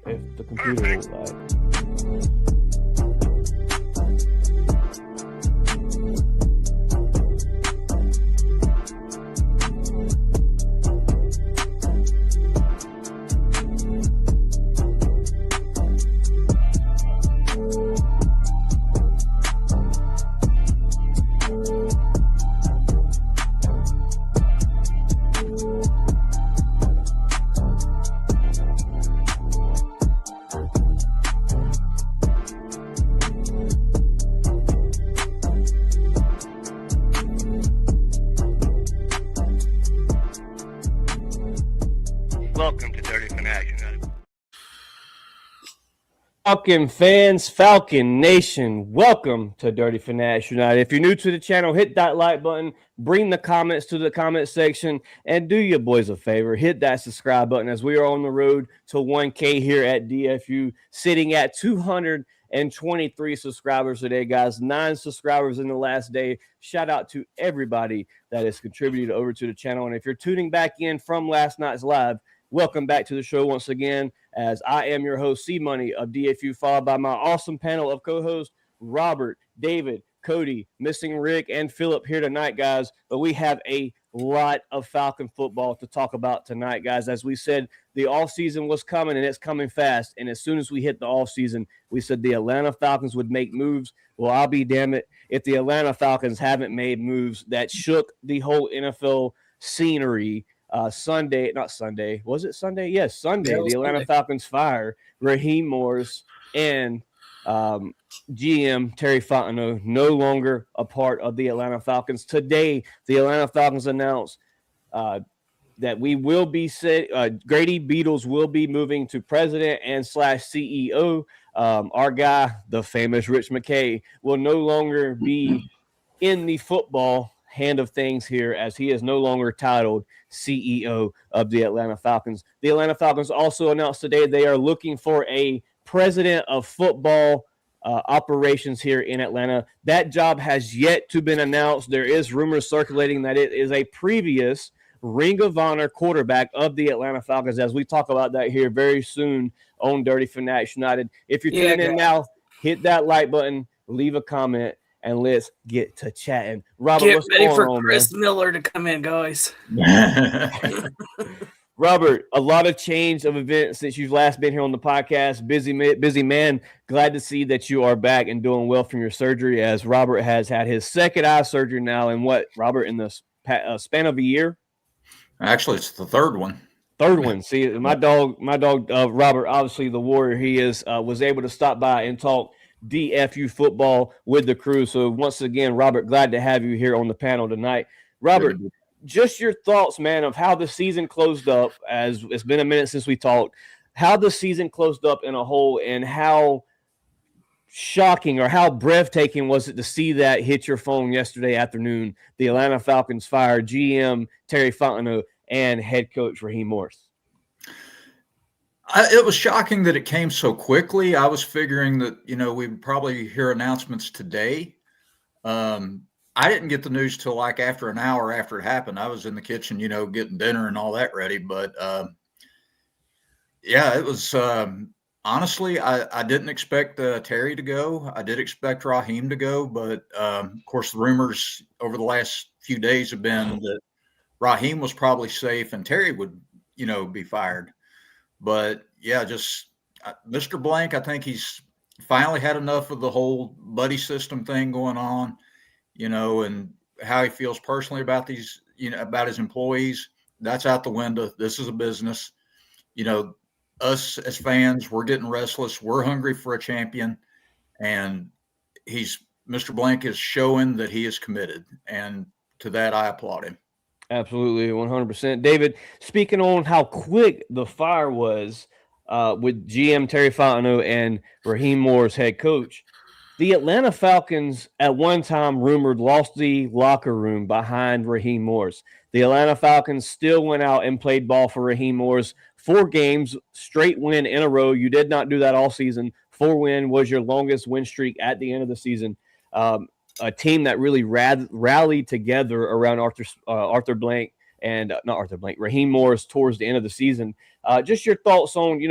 if the computer will lag. Welcome to Dirty Fanatics United. Falcon fans, Falcon Nation, welcome to Dirty Fanatics United. If you're new to the channel, hit that like button, bring the comments to the comment section, and do your boys a favor, hit that subscribe button as we are on the road to 1K here at DFU, sitting at 223 subscribers today, guys. 9 subscribers in the last day. Shout out to everybody that has contributed over to the channel. And if you're tuning back in from last night's live, welcome back to the show once again, as I am your host, C-Money of DFU, followed by my awesome panel of co-hosts, Robert, David, Cody, Missing Rick, and Philip here tonight, guys. But we have a lot of Falcon football to talk about tonight, guys. As we said, the offseason was coming, and it's coming fast. And as soon as we hit the offseason, we said the Atlanta Falcons would make moves. Well, I'll be damn it if the Atlanta Falcons haven't made moves that shook the whole NFL scenery. Sunday. Was it Sunday? Yes, Sunday. Yeah, the Atlanta Sunday. Falcons fire Raheem Morris and GM Terry Fontenot, no longer a part of the Atlanta Falcons. Today, the Atlanta Falcons announced that we will be Grady Beatles will be moving to president and / CEO. Our guy, the famous Rich McKay, will no longer be in the football hand of things here, as he is no longer titled CEO of the Atlanta Falcons. The Atlanta Falcons also announced today they are looking for a president of football operations here in Atlanta. That job has yet to been announced. There is rumors circulating that it is a previous Ring of Honor quarterback of the Atlanta Falcons, as we talk about that here very soon on Dirty Fanatics United. If you're tuning in now, hit that like button, leave a comment, and let's get to chatting. Robert, Get what's ready going for on, Chris man? Miller to come in, guys. Robert, a lot of change of events since you've last been here on the podcast. Busy man. Glad to see that you are back and doing well from your surgery, as Robert has had his second eye surgery now in what, Robert, in the span of a year? Actually, it's the third one. Third one. See, my dog, Robert, obviously the warrior he is, was able to stop by and talk DFU football with the crew. So once again, Robert, glad to have you here on the panel tonight. Robert, just your thoughts, man, of how the season closed up, as it's been a minute since we talked, how the season closed up in a whole, and how shocking or how breathtaking was it to see that hit your phone yesterday afternoon, the Atlanta Falcons fire GM Terry Fontenot and head coach Raheem Morris? It was shocking that it came so quickly. I was figuring that, we'd probably hear announcements today. I didn't get the news till like after an hour after it happened. I was in the kitchen, getting dinner and all that ready. But yeah, it was honestly, I didn't expect Terry to go. I did expect Raheem to go. But of course, the rumors over the last few days have been that Raheem was probably safe and Terry would, be fired. But yeah, just Mr. Blank, I think he's finally had enough of the whole buddy system thing going on, and how he feels personally about these, about his employees. That's out the window. This is a business. Us as fans, we're getting restless. We're hungry for a champion. And Mr. Blank is showing that he is committed. And to that, I applaud him. Absolutely, 100%. David, speaking on how quick the fire was with GM Terry Fontenot and Raheem Morris head coach, the Atlanta Falcons at one time rumored lost the locker room behind Raheem Morris. The Atlanta Falcons still went out and played ball for Raheem Morris. 4 games, straight win in a row. You did not do that all season. 4-win was your longest win streak at the end of the season. A team that really rallied together around Raheem Morris towards the end of the season. Just your thoughts on,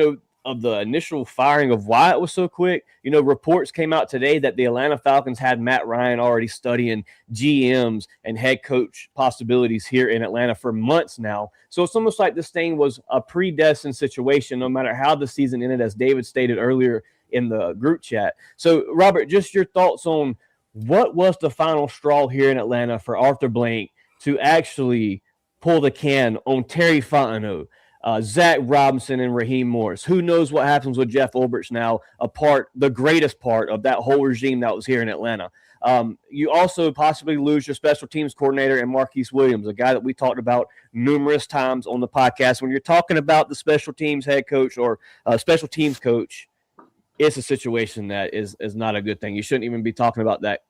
of the initial firing of why it was so quick. Reports came out today that the Atlanta Falcons had Matt Ryan already studying GMs and head coach possibilities here in Atlanta for months now. So it's almost like this thing was a predestined situation, no matter how the season ended, as David stated earlier in the group chat. So, Robert, just your thoughts on what was the final straw here in Atlanta for Arthur Blank to actually pull the can on Terry Fontenot, Zach Robinson, and Raheem Morris. Who knows what happens with Jeff Ulbricht now, the greatest part of that whole regime that was here in Atlanta. You also possibly lose your special teams coordinator and Marquise Williams, a guy that we talked about numerous times on the podcast. When you're talking about the special teams head coach or special teams coach, it's a situation that is not a good thing. You shouldn't even be talking about that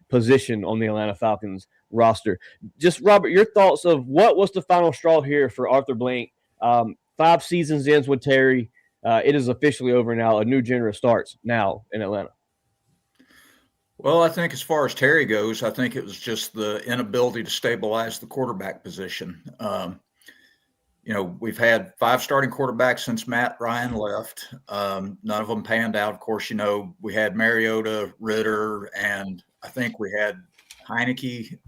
position on the Atlanta Falcons roster. Just, Robert, your thoughts of what was the final straw here for Arthur Blank? 5 seasons ends with Terry. It is officially over now. A new genre starts now in Atlanta. Well, I think as far as Terry goes, I think it was just the inability to stabilize the quarterback position. We've had 5 starting quarterbacks since Matt Ryan left. None of them panned out. Of course, we had Mariota, Ritter, and I think we had Heineke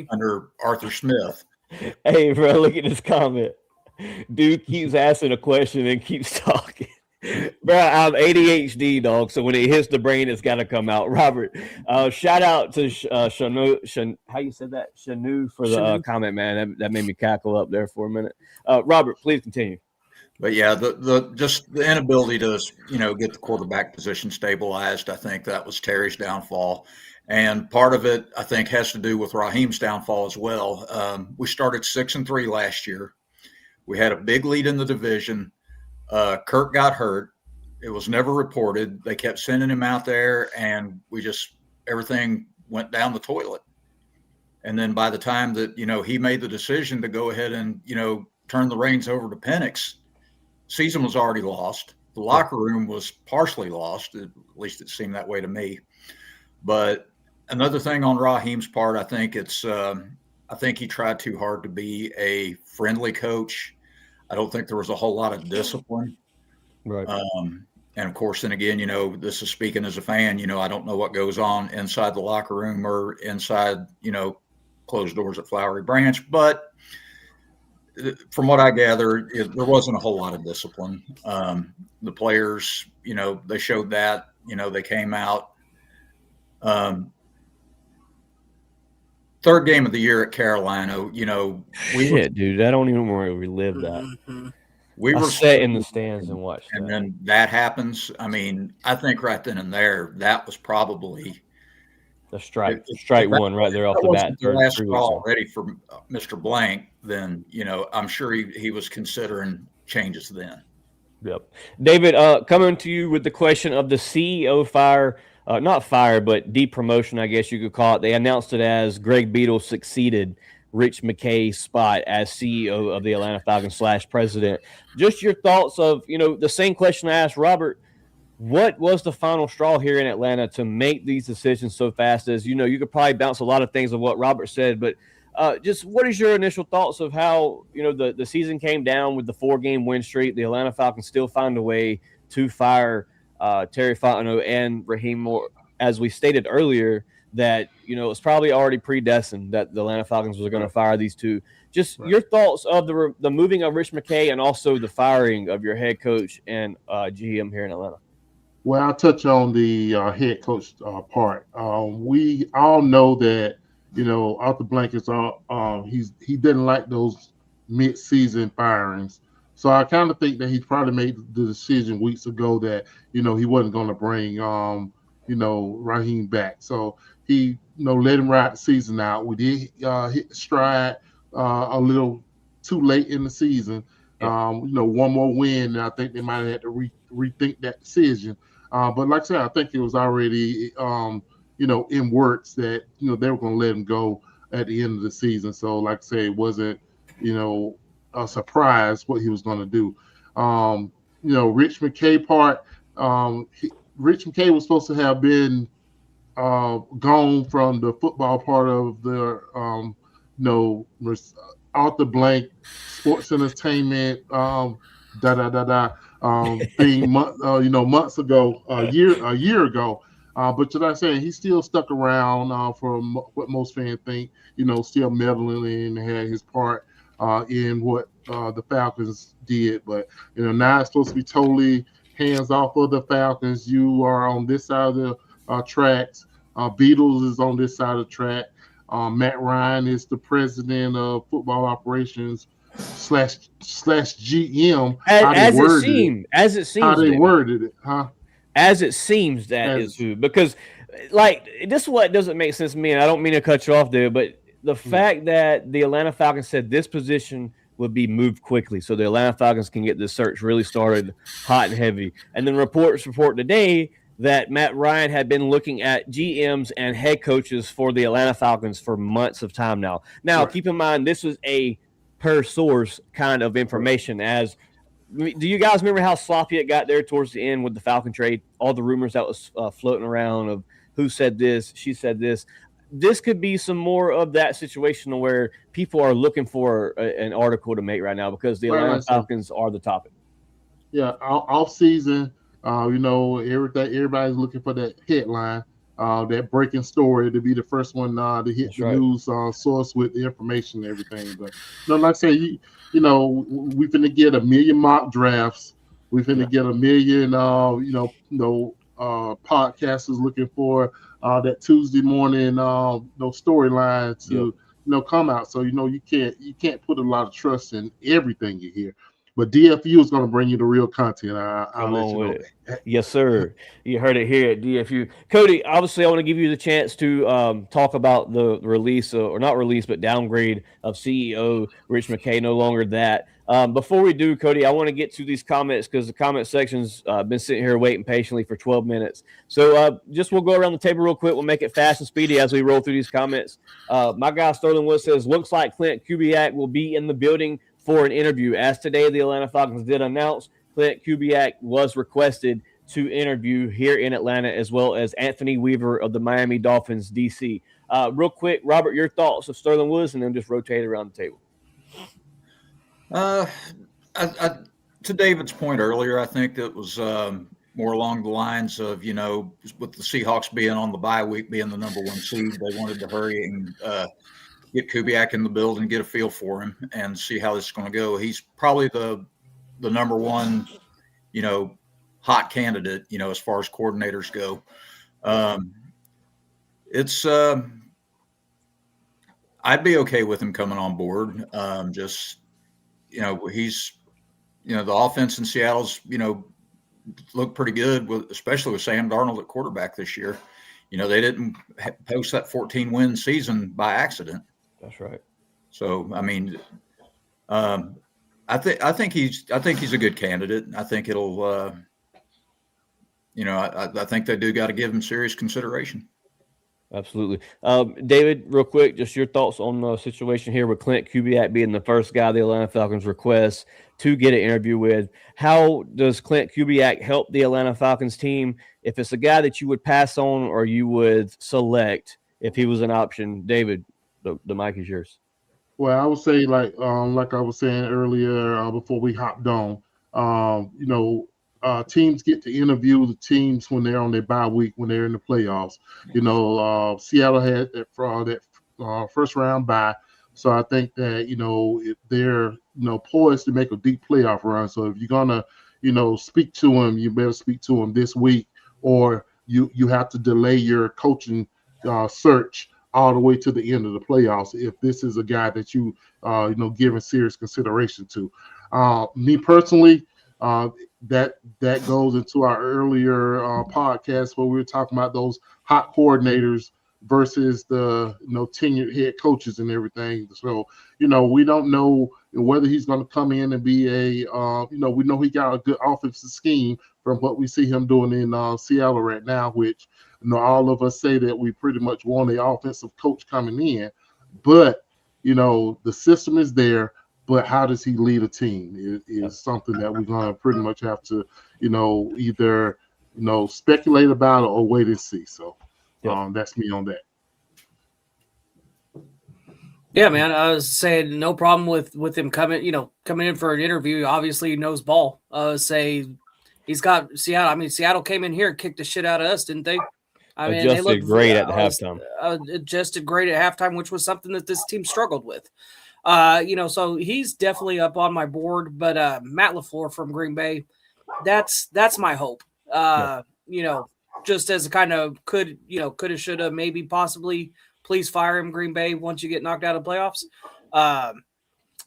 under Arthur Smith. Hey, bro, look at this comment. Dude keeps asking a question and keeps talking. Bro, I'm ADHD, dog, so when it hits the brain, it's got to come out. Robert, shout out to Shanu, how you said that? Shanu for the comment, man. That made me cackle up there for a minute. Robert, please continue. But yeah, just the inability to get the quarterback position stabilized, I think that was Terry's downfall. And part of it, I think, has to do with Raheem's downfall as well. We started 6-3 last year. We had a big lead in the division. Kirk got hurt. It was never reported. They kept sending him out there, and everything went down the toilet. And then by the time that, he made the decision to go ahead and, turn the reins over to Penix, season was already lost. The locker room was partially lost. At least it seemed that way to me. But another thing on Raheem's part, I think I think he tried too hard to be a friendly coach. I don't think there was a whole lot of discipline. Right. And of course, then again, this is speaking as a fan, I don't know what goes on inside the locker room or inside, closed doors at Flowery Branch. But from what I gather, there wasn't a whole lot of discipline. The players, they showed that, they came out. Third game of the year at Carolina, dude, I don't even want to relive that. We were sat in the stands and watched, and then that happens. I mean, I think right then and there, that was probably the strike one right there off the bat. The last call ready for Mr. Blank, then I'm sure he was considering changes then. Yep, David, coming to you with the question of the CEO fire. Not fire, but depromotion, I guess you could call it. They announced it as Greg Beadle succeeded Rich McKay's spot as CEO of the Atlanta Falcons / president. Just your thoughts of, the same question I asked Robert. What was the final straw here in Atlanta to make these decisions so fast? As you could probably bounce a lot of things of what Robert said, but just what is your initial thoughts of how, the season came down with the 4-game win streak? The Atlanta Falcons still find a way to fire Terry Fontenot and Raheem Moore, as we stated earlier, that it's probably already predestined that the Atlanta Falcons was going to fire these two. Just your thoughts of the moving of Rich McKay and also the firing of your head coach and GM here in Atlanta. Well, I'll touch on the head coach part. We all know that Arthur Blank is he didn't like those mid-season firings. So I kind of think that he probably made the decision weeks ago that, he wasn't going to bring, Raheem back. So he, let him ride the season out. We did hit the stride a little too late in the season. One more win, and I think they might have had to rethink that decision. But like I said, I think it was already, in works that, they were going to let him go at the end of the season. So like I say, it wasn't, a surprise what he was going to do. Rich McKay part, Rich McKay was supposed to have been gone from the football part of the, Arthur Blank Sports Entertainment, thing months ago, a year ago. But like I said, he's still stuck around for what most fans think. Still meddling and had his part in what the Falcons did. But now it's supposed to be totally hands off of the Falcons. You are on this side of the tracks. Beatles is on this side of the track. Matt Ryan is the president of football operations slash GM. As it seems, how they David. worded it, huh? As it seems that is who, because like this is what doesn't make sense to me, and I don't mean to cut you off there, but the fact that the Atlanta Falcons said this position would be moved quickly, so the Atlanta Falcons can get this search really started hot and heavy, and then reports report today that Matt Ryan had been looking at GMs and head coaches for the Atlanta Falcons for months of time now. Now, keep in mind, this was a per source kind of information. As do you guys remember how sloppy it got there towards the end with the Falcon trade? All the rumors that was floating around of who said this, she said this. This could be some more of that situation where people are looking for an article to make right now because the Atlanta Falcons are the topic. Yeah, off season, everybody's looking for that headline, that breaking story to be the first one to hit the news source with the information and everything. But like I say, we finna get a million mock drafts. We finna get a million, podcasters looking for that Tuesday morning, storyline to come out. So you can't put a lot of trust in everything you hear. But DFU is going to bring you the real content. I'll let you know. Yes, sir. You heard it here at DFU. Cody, obviously, I want to give you the chance to talk about the release, or not release, but downgrade of CEO Rich McKay. No longer that. Before we do, Cody, I want to get to these comments because the comment section's been sitting here waiting patiently for 12 minutes. So we'll go around the table real quick. We'll make it fast and speedy as we roll through these comments. My guy Sterling Wood says, looks like Clint Kubiak will be in the building for an interview. As today, the Atlanta Falcons did announce Clint Kubiak was requested to interview here in Atlanta, as well as Anthony Weaver of the Miami Dolphins, DC. Real quick, Robert, your thoughts of Sterling Woods, and then just rotate around the table. To David's point earlier, I think that was more along the lines of, with the Seahawks being on the bye week, being the number one seed, they wanted to hurry and get Kubiak in the building, get a feel for him, and see how this is going to go. He's probably the number one, hot candidate, as far as coordinators go. I'd be okay with him coming on board. He's, the offense in Seattle's, looked pretty good, especially with Sam Darnold at quarterback this year. They didn't post that 14-win season by accident. That's right. So, I mean, I think he's a good candidate. I think it'll, I think they do got to give him serious consideration. Absolutely. David, real quick, just your thoughts on the situation here with Clint Kubiak being the first guy the Atlanta Falcons request to get an interview with. How does Clint Kubiak help the Atlanta Falcons team? If it's a guy that you would pass on or you would select if he was an option, David, the mic is yours. Well, I would say like I was saying earlier before we hopped on, teams get to interview the teams when they're on their bye week, when they're in the playoffs. Seattle had that first round bye. So I think that, if they're, poised to make a deep playoff run. So if you're going to, speak to them, you better speak to them this week, or you have to delay your coaching search all the way to the end of the playoffs if this is a guy that you, giving serious consideration to. Me personally, that goes into our earlier podcast where we were talking about those hot coordinators versus the tenured head coaches and everything. So we don't know whether he's going to come in and be we know he got a good offensive scheme from what we see him doing in Seattle right now, which all of us say that we pretty much want an offensive coach coming in, but the system is there. But how does he lead a team is something that we're going to pretty much have to, either, speculate about or wait and see. So that's me on that. Yeah, man. I was saying no problem with him coming in for an interview. Obviously, he knows ball. Say he's got Seattle. I mean, Seattle came in here and kicked the shit out of us, didn't they? I mean, they looked Adjusted great at the halftime. Adjusted great at halftime, which was something that this team struggled with. So he's definitely up on my board. But Matt LaFleur from Green Bay, that's my hope. Just as a kind of coulda, shoulda, maybe, possibly. Please fire him, Green Bay, once you get knocked out of the playoffs.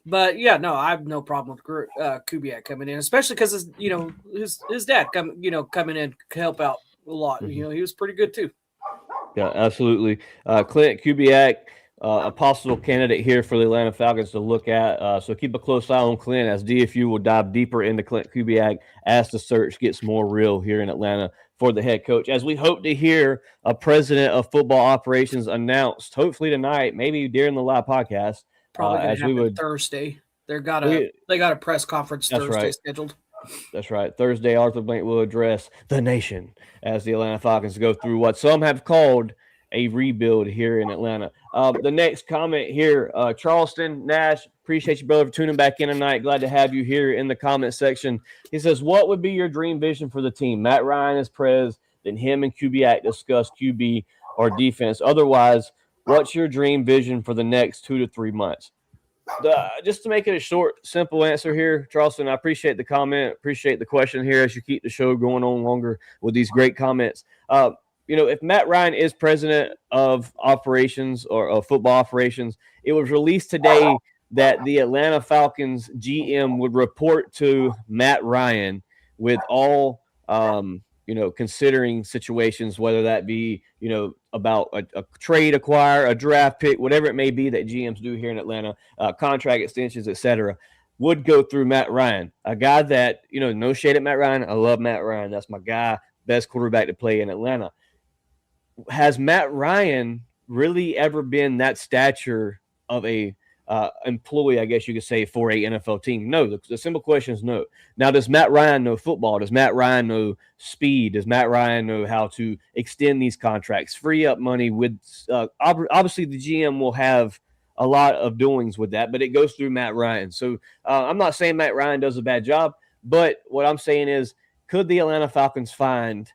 But yeah, no, I have no problem with Kubiak coming in, especially because his dad coming in to help out a lot. Mm-hmm. He was pretty good too. Yeah, absolutely. Clint Kubiak, a possible candidate here for the Atlanta Falcons to look at. So keep a close eye on Clint, as DFU will dive deeper into Clint Kubiak as the search gets more real here in Atlanta for the head coach. As we hope to hear a president of football operations announced, hopefully tonight, maybe during the live podcast. Probably going to happen Thursday. They got a press conference Thursday scheduled. That's right. Thursday, Arthur Blank will address the nation as the Atlanta Falcons go through what some have called a rebuild here in Atlanta. The next comment here, Charleston Nash, appreciate you, brother, for tuning back in tonight. Glad to have you here in the comment section. He says, what would be your dream vision for the team? Matt Ryan is prez, then him and Kubiak discuss QB or defense. Otherwise, what's your dream vision for the next 2 to 3 months? Just to make it a short, simple answer here, Charleston, I appreciate the comment, appreciate the question here as you keep the show going on longer with these great comments. If Matt Ryan is president of operations or of football operations, it was released today that the Atlanta Falcons GM would report to Matt Ryan with all, considering situations, whether that be, about a trade acquire, a draft pick, whatever it may be that GMs do here in Atlanta, contract extensions, etc., would go through Matt Ryan, a guy that, no shade at Matt Ryan. I love Matt Ryan. That's my guy, best quarterback to play in Atlanta. Has Matt Ryan really ever been that stature of a employee, I guess you could say, for a NFL team? No. The simple question is no. Now, does Matt Ryan know football? Does Matt Ryan know speed? Does Matt Ryan know how to extend these contracts, free up money? With obviously, the GM will have a lot of doings with that, but it goes through Matt Ryan. So I'm not saying Matt Ryan does a bad job, but what I'm saying is, could the Atlanta Falcons find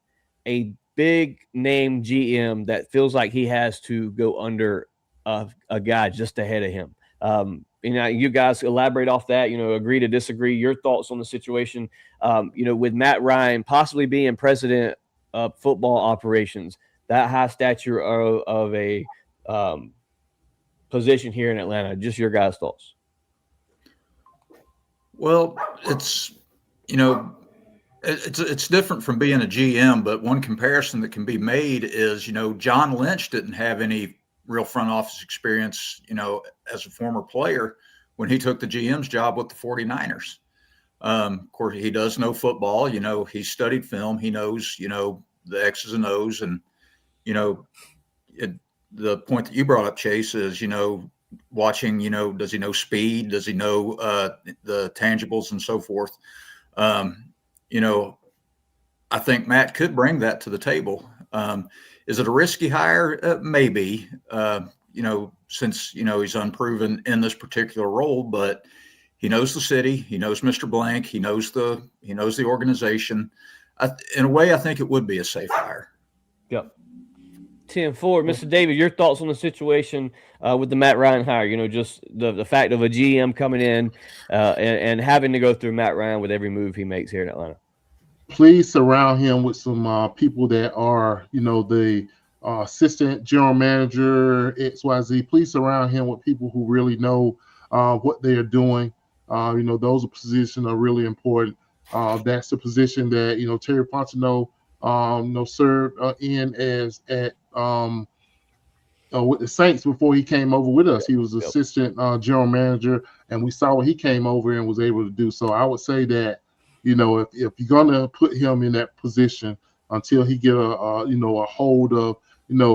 a big name GM that feels like he has to go under a guy just ahead of him? You guys elaborate off that, agree to disagree, your thoughts on the situation, with Matt Ryan possibly being president of football operations, that high stature of a position here in Atlanta. Just your guys' thoughts. Well, it's different from being a GM, but one comparison that can be made is, John Lynch didn't have any real front office experience, as a former player when he took the GM's job with the 49ers. Of course, he does know football, he studied film, he knows, the X's and O's, and, the point that you brought up, Chase, is, watching, does he know speed? Does he know the tangibles and so forth? I think Matt could bring that to the table. Is it a risky hire? Maybe, since, he's unproven in this particular role, but he knows the city, he knows Mr. Blank, he knows the organization. In a way, I think it would be a safe hire. Yep. 10-4. Mr. David, your thoughts on the situation with the Matt Ryan hire, just the fact of a GM coming in and having to go through Matt Ryan with every move he makes here in Atlanta. Please surround him with some people that are, the assistant general manager, XYZ. Please surround him with people who really know what they are doing. Those positions are really important. That's the position that, Terry Fontenot, served in as at with the Saints before he came over with us. He was assistant general manager, and we saw what he came over and was able to do. So I would say that, if you're gonna put him in that position until he get a hold of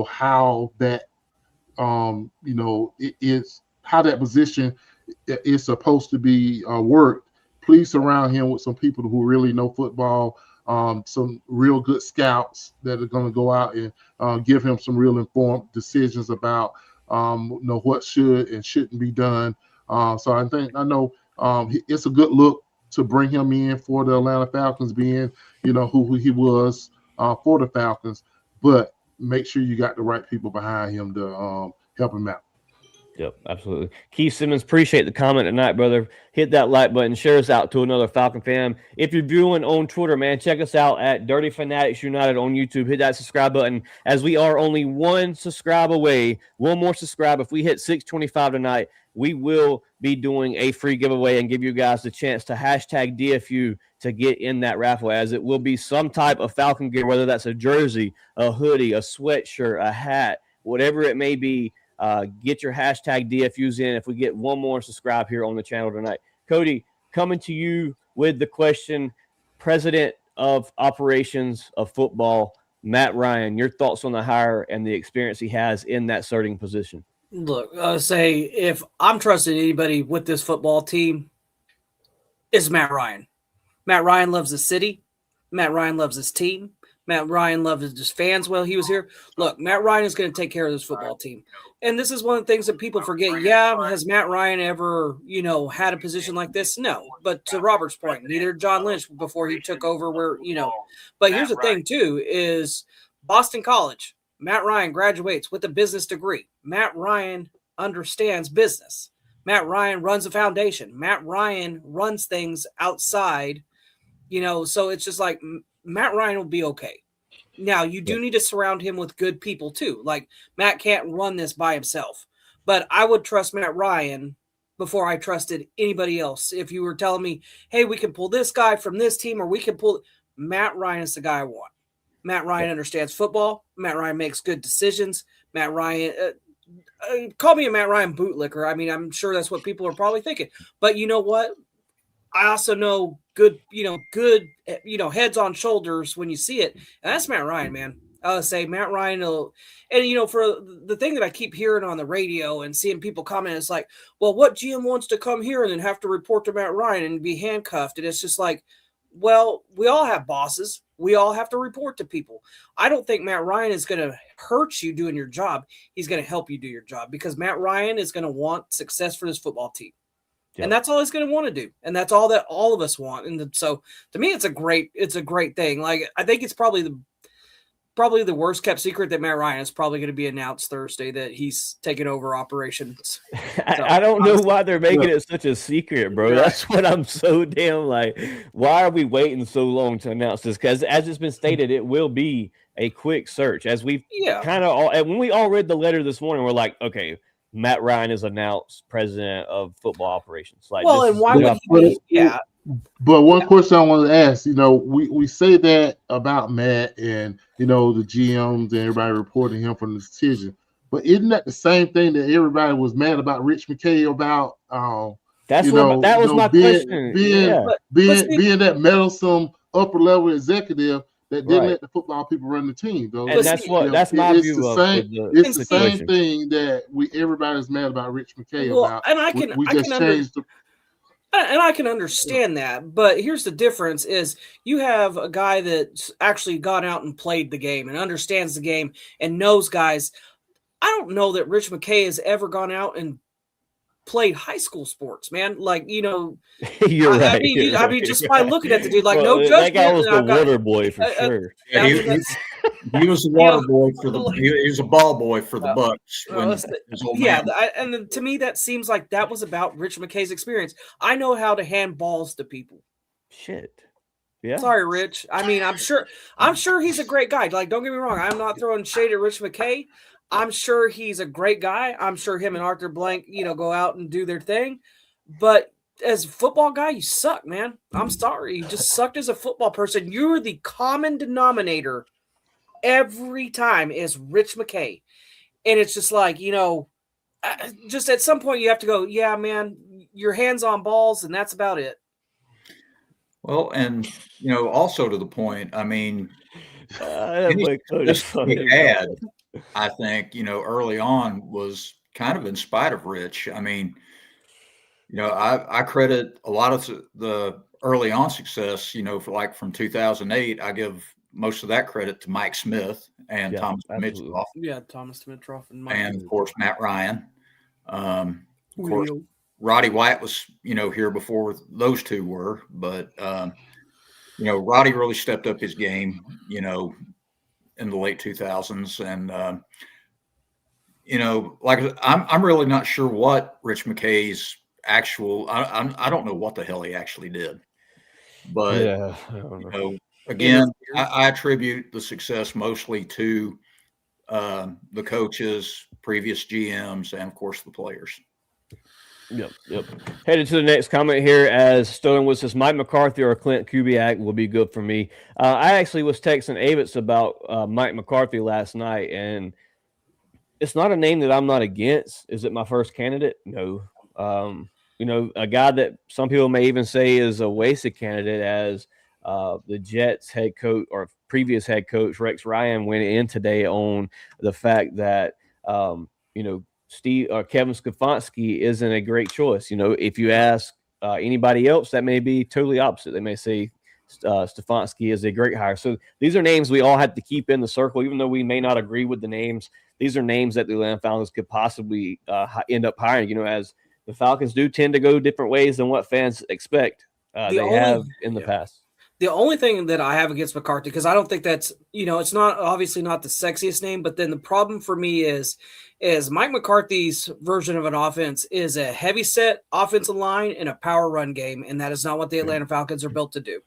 how that it is, how that position is supposed to be worked, please surround him with some people who really know football, some real good scouts that are going to go out and give him some real informed decisions about know what should and shouldn't be done. So I know it's a good look to bring him in for the Atlanta Falcons, being who he was for the Falcons, but make sure you got the right people behind him to help him out. Yep, absolutely. Keith Simmons, appreciate the comment tonight, brother. Hit that like button, share us out to another Falcon fan. If you're viewing on Twitter, man, check us out at Dirty Fanatics United on YouTube. Hit that subscribe button, as we are only one subscribe away. One more subscribe. If we hit 625 tonight, we will be doing a free giveaway and give you guys the chance to hashtag DFU to get in that raffle, as it will be some type of Falcon gear, whether that's a jersey, a hoodie, a sweatshirt, a hat, whatever it may be. Get your hashtag DFUs in if we get one more subscribe here on the channel tonight. Cody, coming to you with the question, President of Operations of Football, Matt Ryan, your thoughts on the hire and the experience he has in that starting position. Look, say if I'm trusting anybody with this football team, it's Matt Ryan. Matt Ryan loves the city. Matt Ryan loves his team. Matt Ryan loved his fans while he was here. Look, Matt Ryan is going to take care of this football team. And this is one of the things that people forget. Yeah, has Matt Ryan ever, had a position like this? No. But to Robert's point, neither John Lynch before he took over But here's the thing, too, is Boston College, Matt Ryan graduates with a business degree. Matt Ryan understands business. Matt Ryan runs a foundation. Matt Ryan runs things outside, so it's just like Matt Ryan will be okay. Now, you do need to surround him with good people too. Like, Matt can't run this by himself. But I would trust Matt Ryan before I trusted anybody else. If you were telling me, hey, we can pull this guy from this team, or we can pull – Matt Ryan is the guy I want. Matt Ryan understands football. Matt Ryan makes good decisions. Matt Ryan call me a Matt Ryan bootlicker. I mean, I'm sure that's what people are probably thinking. But you know what? I also know good heads on shoulders when you see it. And that's Matt Ryan, man. I'll say Matt Ryan will, and for the thing that I keep hearing on the radio and seeing people comment, it's like, well, what GM wants to come here and then have to report to Matt Ryan and be handcuffed? And it's just like, well, we all have bosses. We all have to report to people. I don't think Matt Ryan is going to hurt you doing your job. He's going to help you do your job, because Matt Ryan is going to want success for this football team. Yep. And that's all he's going to want to do. And that's all that all of us want. And so to me, it's a great thing. Like, I think it's probably the worst kept secret that Matt Ryan is probably going to be announced Thursday, that he's taking over operations. So, I don't know why they're making it such a secret, bro. That's what I'm so damn like. Why are we waiting so long to announce this? Because as it's been stated, it will be a quick search. As we've kind of all, and when we all read the letter this morning, we're like, okay, Matt Ryan is announced president of football operations. Like, well, and why would he be? Yeah. But one question I want to ask, we say that about Matt and, the GMs and everybody reporting him for the decision. But isn't that the same thing that everybody was mad about Rich McKay about? That was my question. Being that meddlesome upper level executive that didn't let the football people run the team, though. And that's my view of it. It's the same thing that everybody's mad about Rich McKay about. And I can understand that, but here's the difference: is you have a guy that's actually gone out and played the game and understands the game and knows guys. I don't know that Rich McKay has ever gone out and played high school sports, man. Like, you're right. I mean, just by looking at the dude, like, no judgment. That guy was the water boy for sure. Yeah, he was the water boy for he was a ball boy for the Bucks. And to me, that seems like that was about Rich McKay's experience. I know how to hand balls to people. Shit. Yeah. Sorry, Rich. I mean, I'm sure he's a great guy. Like, don't get me wrong. I'm not throwing shade at Rich McKay. I'm sure he's a great guy. I'm sure him and Arthur Blank, go out and do their thing. But as a football guy, you suck, man. I'm sorry. You just sucked as a football person. You're the common denominator every time is Rich McKay. And it's just like, just at some point you have to go, yeah, man, your hands on balls, and that's about it. Well, and, also to the point, I mean, I think, early on was kind of in spite of Rich. I mean, I credit a lot of the early on success, for like from 2008, I give most of that credit to Mike Smith. and Yeah, Thomas absolutely. Mitchell, Yeah, Thomas Dimitroff and Mike. and of course Matt Ryan. Of course, Julio. Roddy White was, here before those two were, but Roddy really stepped up his game, in the late 2000s, and like I'm really not sure what Rich McKay's actual. I don't know what the hell he actually did, but Yeah, I don't know. again, I attribute the success mostly to the coaches, previous GMs, and of course the players. Yep. Headed to the next comment here as Stonewood says, Mike McCarthy or Clint Kubiak will be good for me. I actually was texting Avitz about Mike McCarthy last night, and it's not a name that I'm not against. Is it my first candidate? No. A guy that some people may even say is a wasted candidate as the Jets head coach or previous head coach Rex Ryan went in today on the fact that, Kevin Stefanski isn't a great choice. If you ask anybody else, that may be totally opposite. They may say Stefanski is a great hire. So these are names we all have to keep in the circle, even though we may not agree with the names. These are names that the Atlanta Falcons could possibly end up hiring. As the Falcons do tend to go different ways than what fans expect. Have in the past. The only thing that I have against McCarthy, because I don't think that's, it's not obviously not the sexiest name, but then the problem for me is Mike McCarthy's version of an offense is a heavy set offensive line and a power run game, and that is not what the Atlanta Falcons are built to do.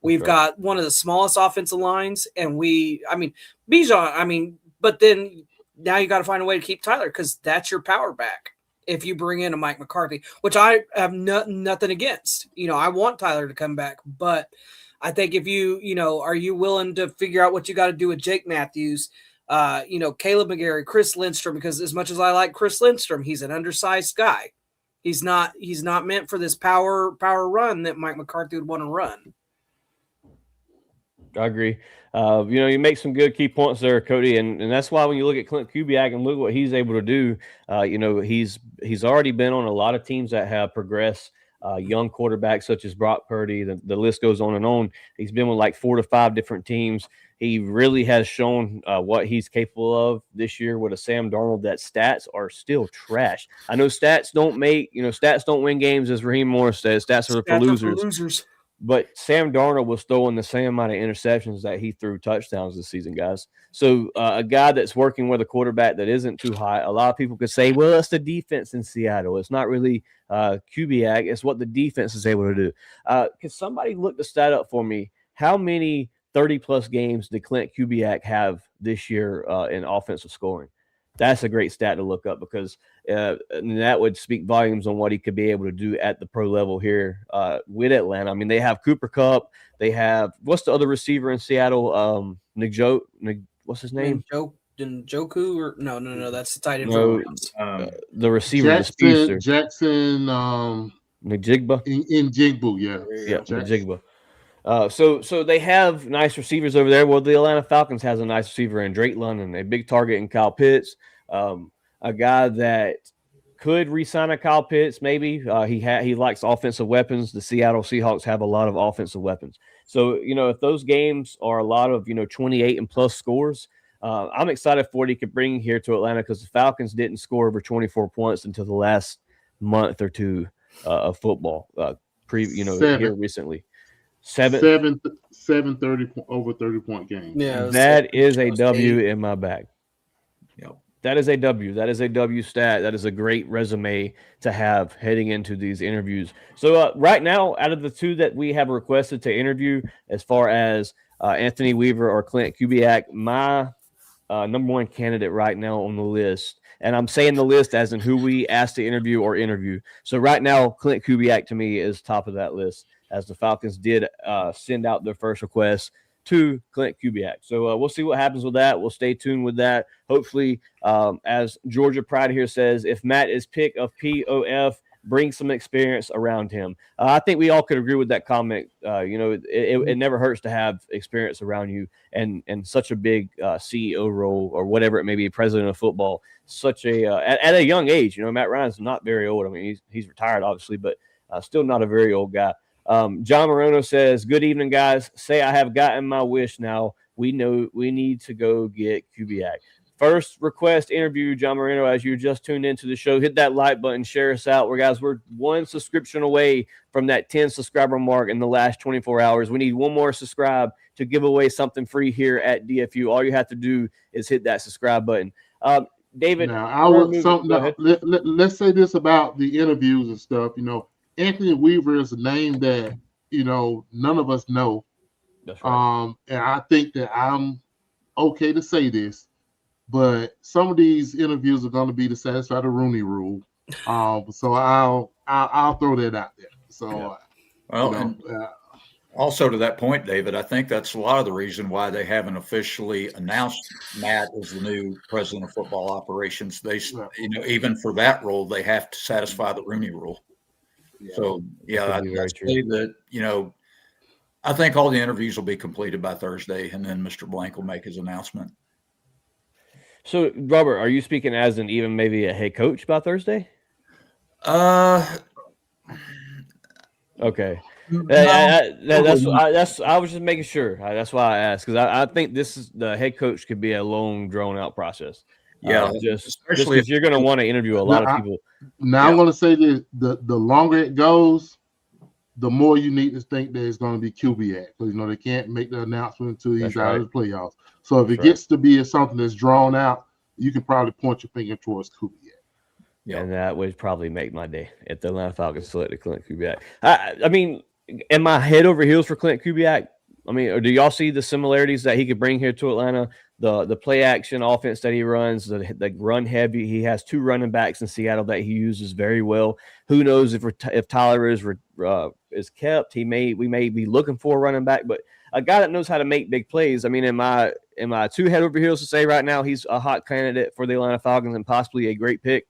We've got one of the smallest offensive lines, and Bijan, but then now you got to find a way to keep Tyler because that's your power back. If you bring in a Mike McCarthy, which I have nothing against, I want Tyler to come back, but I think if are you willing to figure out what you got to do with Jake Matthews, Caleb McGarry, Chris Lindstrom, because as much as I like Chris Lindstrom, he's an undersized guy. He's not meant for this power run that Mike McCarthy would want to run. I agree. You make some good key points there, Cody, and that's why when you look at Clint Kubiak and look what he's able to do, he's already been on a lot of teams that have progressed. Young quarterbacks such as Brock Purdy, the list goes on and on. He's been with like 4 to 5 different teams. He really has shown what he's capable of this year with a Sam Darnold that stats are still trash. I know stats don't win games, as Raheem Morris says. Stats are for losers. But Sam Darnold was throwing the same amount of interceptions that he threw touchdowns this season, guys. So a guy that's working with a quarterback that isn't too high, a lot of people could say, well, it's the defense in Seattle. It's not really Kubiak. It's what the defense is able to do. Can somebody look the stat up for me? How many 30-plus games did Clint Kubiak have this year in offensive scoring? That's a great stat to look up because that would speak volumes on what he could be able to do at the pro level here with Atlanta. They have Cooper Kupp. They have – what's the other receiver in Seattle? What's his name? Njoku or no, that's the tight end. The receiver, the speedster. Jackson Njigba. Njigba, yeah. Njigba. So they have nice receivers over there. Well, the Atlanta Falcons has a nice receiver in Drake London, a big target in Kyle Pitts, a guy that could re-sign a Kyle Pitts. Maybe he likes offensive weapons. The Seattle Seahawks have a lot of offensive weapons. So if those games are a lot of 28 and plus scores, I'm excited for what he could bring here to Atlanta because the Falcons didn't score over 24 points until the last month or two of football. Here recently. Seven 30 over 30-point games. Yeah, that is a W in my bag. Yep. That is a W. That is a W stat. That is a great resume to have heading into these interviews. So right now, out of the two that we have requested to interview, as far as Anthony Weaver or Clint Kubiak, my number one candidate right now on the list, and I'm saying the list as in who we asked to interview. So right now, Clint Kubiak to me is top of that list, as the Falcons did send out their first request to Clint Kubiak. So we'll see what happens with that. We'll stay tuned with that. Hopefully, as Georgia Pride here says, if Matt is pick of POF, bring some experience around him. I think we all could agree with that comment. It never hurts to have experience around you, and such a big CEO role or whatever it may be, president of football, such a at a young age. Matt Ryan's not very old. He's retired, obviously, but still not a very old guy. John Morono says, good evening, guys. Say I have gotten my wish now. we know we need to go get Kubiak. First request interview, John Marino, as you just tuned into the show, hit that like button, share us out. We're one subscription away from that 10 subscriber mark in the last 24 hours. We need one more subscribe to give away something free here at DFU. All you have to do is hit that subscribe button. David, now let's say this about the interviews and stuff. Anthony Weaver is a name that none of us know. That's right. And I think that I'm okay to say this, but some of these interviews are going to be to satisfy the Rooney Rule. So I'll throw that out there. So, also to that point, David, I think that's a lot of the reason why they haven't officially announced Matt as the new president of football operations. They, even for that role, they have to satisfy the Rooney Rule. Yeah. So, I'd say that, I think all the interviews will be completed by Thursday, and then Mr. Blank will make his announcement. So, Robert, are you speaking as in even maybe a head coach by Thursday? Okay. I was just making sure. That's why I asked, because I think the head coach could be a long, drawn out process. Yeah, especially if you're going to want to interview a lot of people. I'm going to say this: the longer it goes, the more you need to think that it's going to be Kubiak, because they can't make the announcement until he's out of the playoffs. So if it gets to be something that's drawn out, you can probably point your finger towards Kubiak. Yeah, and that would probably make my day if the Atlanta Falcons selected Clint Kubiak. I mean, am I head over heels for Clint Kubiak? I mean, or do y'all see the similarities that he could bring here to Atlanta? The play action offense that he runs, the run heavy. He has 2 running backs in Seattle that he uses very well. Who knows if Tyler is kept? We may be looking for a running back, but a guy that knows how to make big plays. I mean, am I too head over heels to say right now he's a hot candidate for the Atlanta Falcons and possibly a great pick?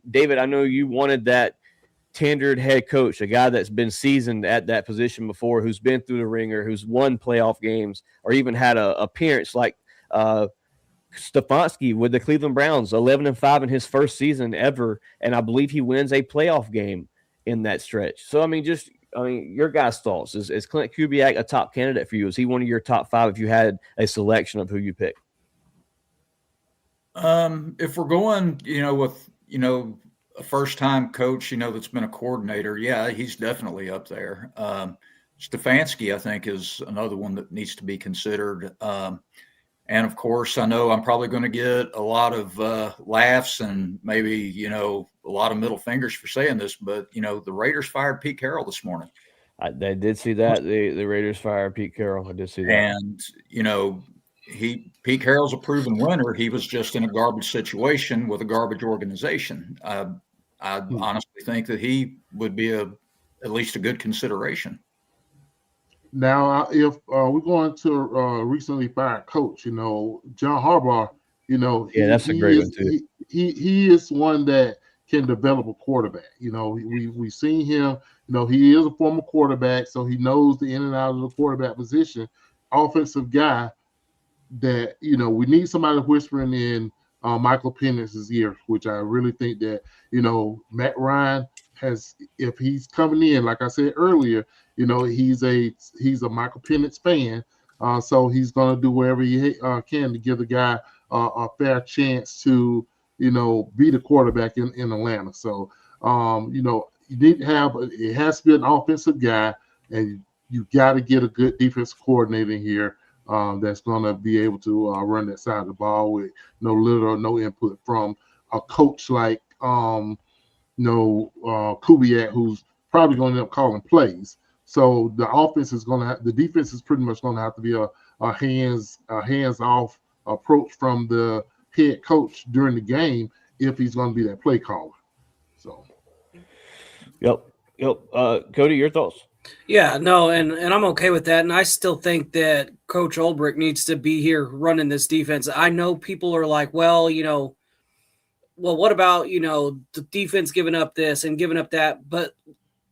David, I know you wanted that tenured head coach, a guy that's been seasoned at that position before, who's been through the ringer, who's won playoff games, or even had an appearance like Stefanski with the Cleveland Browns, 11-5 in his first season ever, and I believe he wins a playoff game in that stretch. So, your guys' thoughts. Is Clint Kubiak a top candidate for you? Is he one of your top 5 if you had a selection of who you pick? If we're going, with, a first-time coach, that's been a coordinator, yeah, he's definitely up there. Stefanski, I think, is another one that needs to be considered. And, of course, I know I'm probably going to get a lot of laughs and maybe, a lot of middle fingers for saying this, but, the Raiders fired Pete Carroll this morning. I did see that. The Raiders fired Pete Carroll. I did see that. And, Pete Carroll's a proven winner. He was just in a garbage situation with a garbage organization. I honestly think that he would be at least a good consideration. Now, if we're going to recently fired coach, John Harbaugh, that's a great one too. He is one that can develop a quarterback. We've seen him. He is a former quarterback, so he knows the in and out of the quarterback position. Offensive guy that we need somebody whispering in Michael Penix's ear, which I really think that Matt Ryan has. If he's coming in, like I said earlier, he's a Michael Penix fan, so he's going to do whatever he can to give the guy a fair chance to be the quarterback in Atlanta. So you need to have it has to be an offensive guy, and you got to get a good defensive coordinator in here that's going to be able to run that side of the ball with little or no input from a coach like Kubiak, who's probably going to end up calling plays. So the defense is pretty much going to have to be a hands-off approach from the head coach during the game if he's going to be that play caller. So, yep. Cody, your thoughts? Yeah, no, and I'm okay with that. And I still think that Coach Ulbrich needs to be here running this defense. I know people are like, well, what about, the defense giving up this and giving up that? But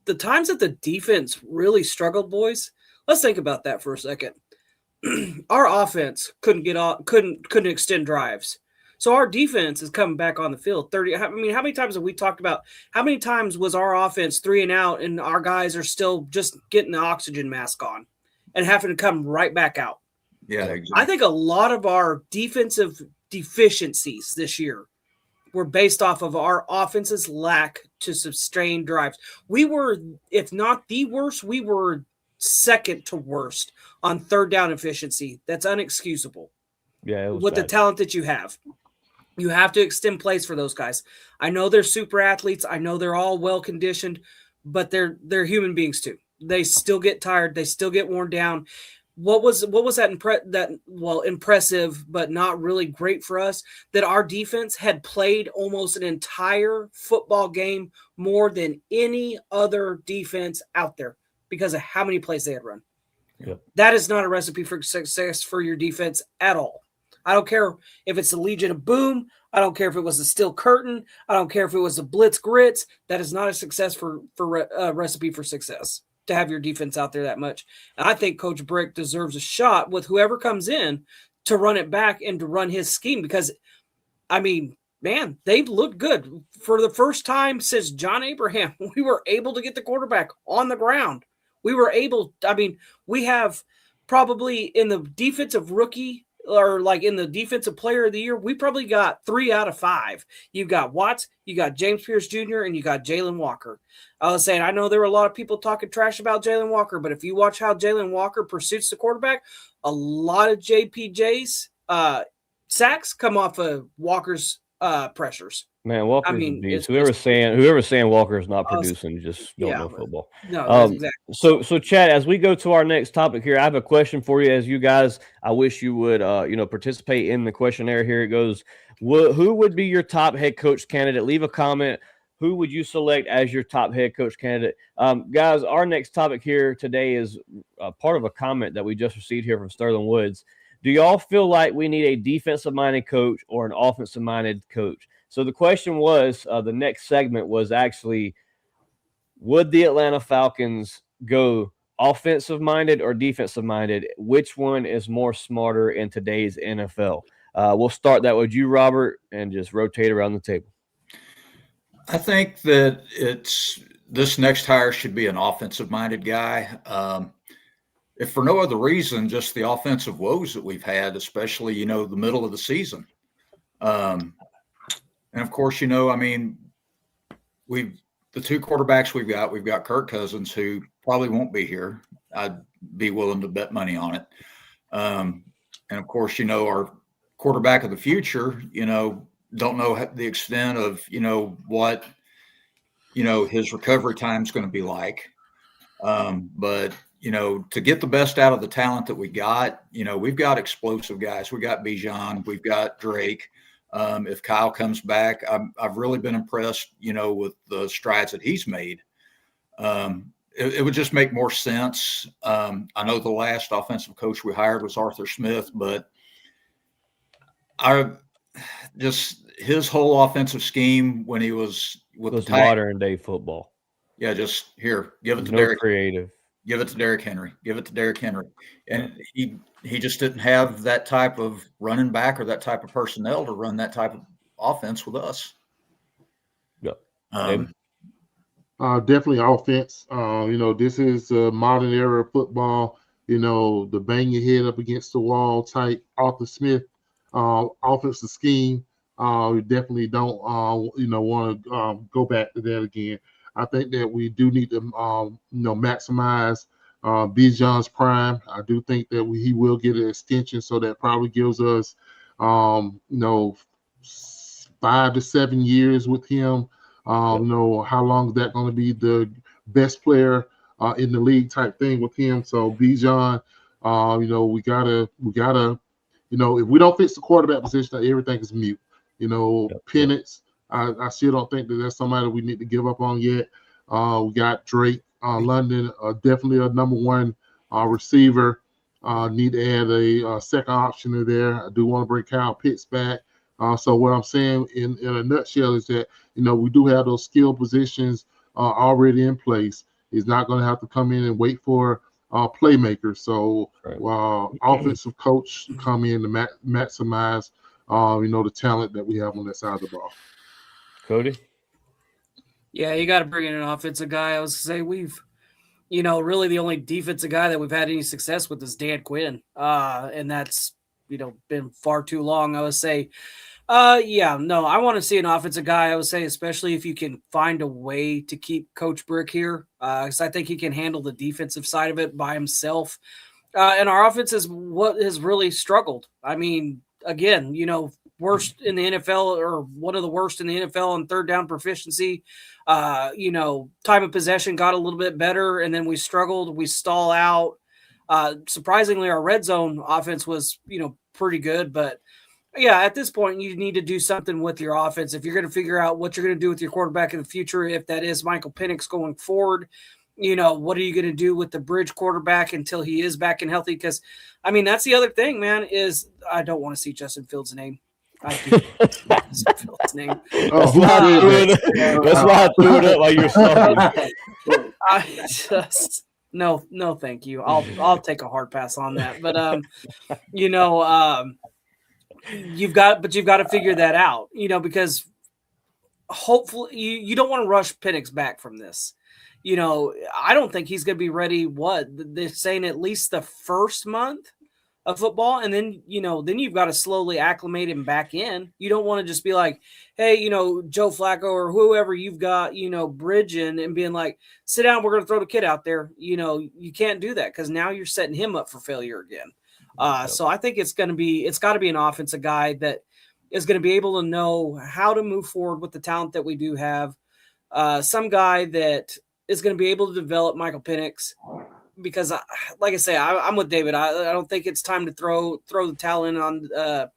the times that the defense really struggled, boys, let's think about that for a second. Our offense couldn't extend drives. So our defense is coming back on the field. How many times have we talked about how many times was our offense 3 and out and our guys are still just getting the oxygen mask on and having to come right back out? Yeah, exactly. I think a lot of our defensive deficiencies this year were based off of our offense's lack to sustain drives. We were, if not the worst, we were second to worst on third down efficiency. That's unexcusable. Yeah, it was With the bad. talent that you have. You have to extend plays for those guys. I know they're super athletes. I know they're all well conditioned, but they're human beings too. They still get tired. They still get worn down. What was that impressive but not really great for us, that our defense had played almost an entire football game more than any other defense out there because of how many plays they had run. Yep. That is not a recipe for success for your defense at all. I don't care if it's the Legion of Boom. I don't care if it was the Steel Curtain. I don't care if it was the Blitz Grits. That is not a success for recipe for success to have your defense out there that much. And I think Coach Brick deserves a shot with whoever comes in to run it back and to run his scheme because, I mean, man, they've looked good. For the first time since John Abraham, we were able to get the quarterback on the ground. We were able – I mean, we have probably in the defensive rookie – or like in the defensive player of the year, we probably got 3 out of 5. You've got Watts, you got James Pierce Jr., and you got Jalen Walker. I was saying, I know there were a lot of people talking trash about Jalen Walker, but if you watch how Jalen Walker pursues the quarterback, a lot of JPJ's sacks come off of Walker's pressures. Man, Walker's I mean, a beast. it's Whoever's saying Walker is not producing just don't yeah, know football. No, that's exactly. So Chad, as we go to our next topic here, I have a question for you. As you guys, I wish you would, participate in the questionnaire. Here it goes. Who would be your top head coach candidate? Leave a comment. Who would you select as your top head coach candidate? Guys, our next topic here today is part of a comment that we just received here from Sterling Woods. Do y'all feel like we need a defensive-minded coach or an offensive-minded coach? So the question was, the next segment was actually, would the Atlanta Falcons go offensive-minded or defensive-minded? Which one is more smarter in today's NFL? We'll start that with you, Robert, and just rotate around the table. I think that this next hire should be an offensive-minded guy. If for no other reason, just the offensive woes that we've had, especially, the middle of the season. And of course, I mean, the 2 quarterbacks we've got Kirk Cousins, who probably won't be here. I'd be willing to bet money on it. And of course, our quarterback of the future, don't know the extent of, what, his recovery time is going to be like. But, to get the best out of the talent that we got, we've got explosive guys. We got Bijan, we've got Drake. If Kyle comes back, I've really been impressed, with the strides that he's made. It would just make more sense. I know the last offensive coach we hired was Arthur Smith, but his whole offensive scheme when he was with the modern day football. Yeah, just here, give it to Derek. Creative. Give it to Derrick Henry. Give it to Derrick Henry. And he just didn't have that type of running back or that type of personnel to run that type of offense with us. Yep. Definitely offense. This is a modern era of football. The bang your head up against the wall type Arthur Smith offensive scheme. We definitely don't, want to go back to that again. I think that we do need to, maximize Bijan's prime. I do think that he will get an extension, so that probably gives us, 5 to 7 years with him. How long is that going to be the best player in the league type thing with him? So Bijan, we gotta, if we don't fix the quarterback position, everything is mute. Penance. I still don't think that that's somebody we need to give up on yet. We got Drake, London, definitely a number 1 receiver. Need to add a second option in there. I do want to bring Kyle Pitts back. So what I'm saying in a nutshell is that, we do have those skill positions already in place. He's not going to have to come in and wait for playmakers. So offensive coach to come in to maximize, the talent that we have on that side of the ball. Cody? Yeah, you got to bring in an offensive guy. I was going to say really the only defensive guy that we've had any success with is Dan Quinn. And that's, been far too long, I would say. I want to see an offensive guy, I would say, especially if you can find a way to keep Coach Brick here, because I think he can handle the defensive side of it by himself. And our offense is what has really struggled. I mean, again, worst in the NFL, or one of the worst in the NFL on third down proficiency. Time of possession got a little bit better, and then we struggled. We stall out. Surprisingly, our red zone offense was, pretty good. But, yeah, at this point, you need to do something with your offense. If you're going to figure out what you're going to do with your quarterback in the future, if that is Michael Penix going forward, what are you going to do with the bridge quarterback until he is back and healthy? Because, I mean, that's the other thing, man, is I don't want to see Justin Fields' name. I do Justin Fields' name. That's why I threw it up while you were talking. I just no, thank you. I'll take a hard pass on that. But you've got to figure that out, because hopefully you don't want to rush Penix back from this. I don't think he's going to be ready. What they're saying, at least the first month of football, and then you've got to slowly acclimate him back in. You don't want to just be like, hey, Joe Flacco or whoever you've got, bridging and being like, sit down, we're going to throw the kid out there. You can't do that, because now you're setting him up for failure again. So I think it's got to be an offensive guy that is going to be able to know how to move forward with the talent that we do have. Some guy that is going to be able to develop Michael Penix, because, like I say, I'm with David. I don't think it's time to throw the towel in on the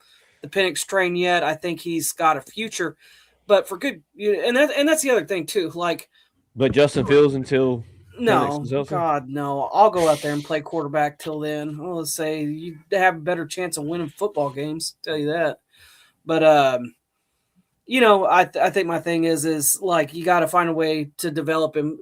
Penix train yet. I think he's got a future, but for good, and that's the other thing too. Like, but Justin Fields until no, God, no. I'll go out there and play quarterback till then. Well, let's say you have a better chance of winning football games. Tell you that, but I think my thing is like, you got to find a way to develop him.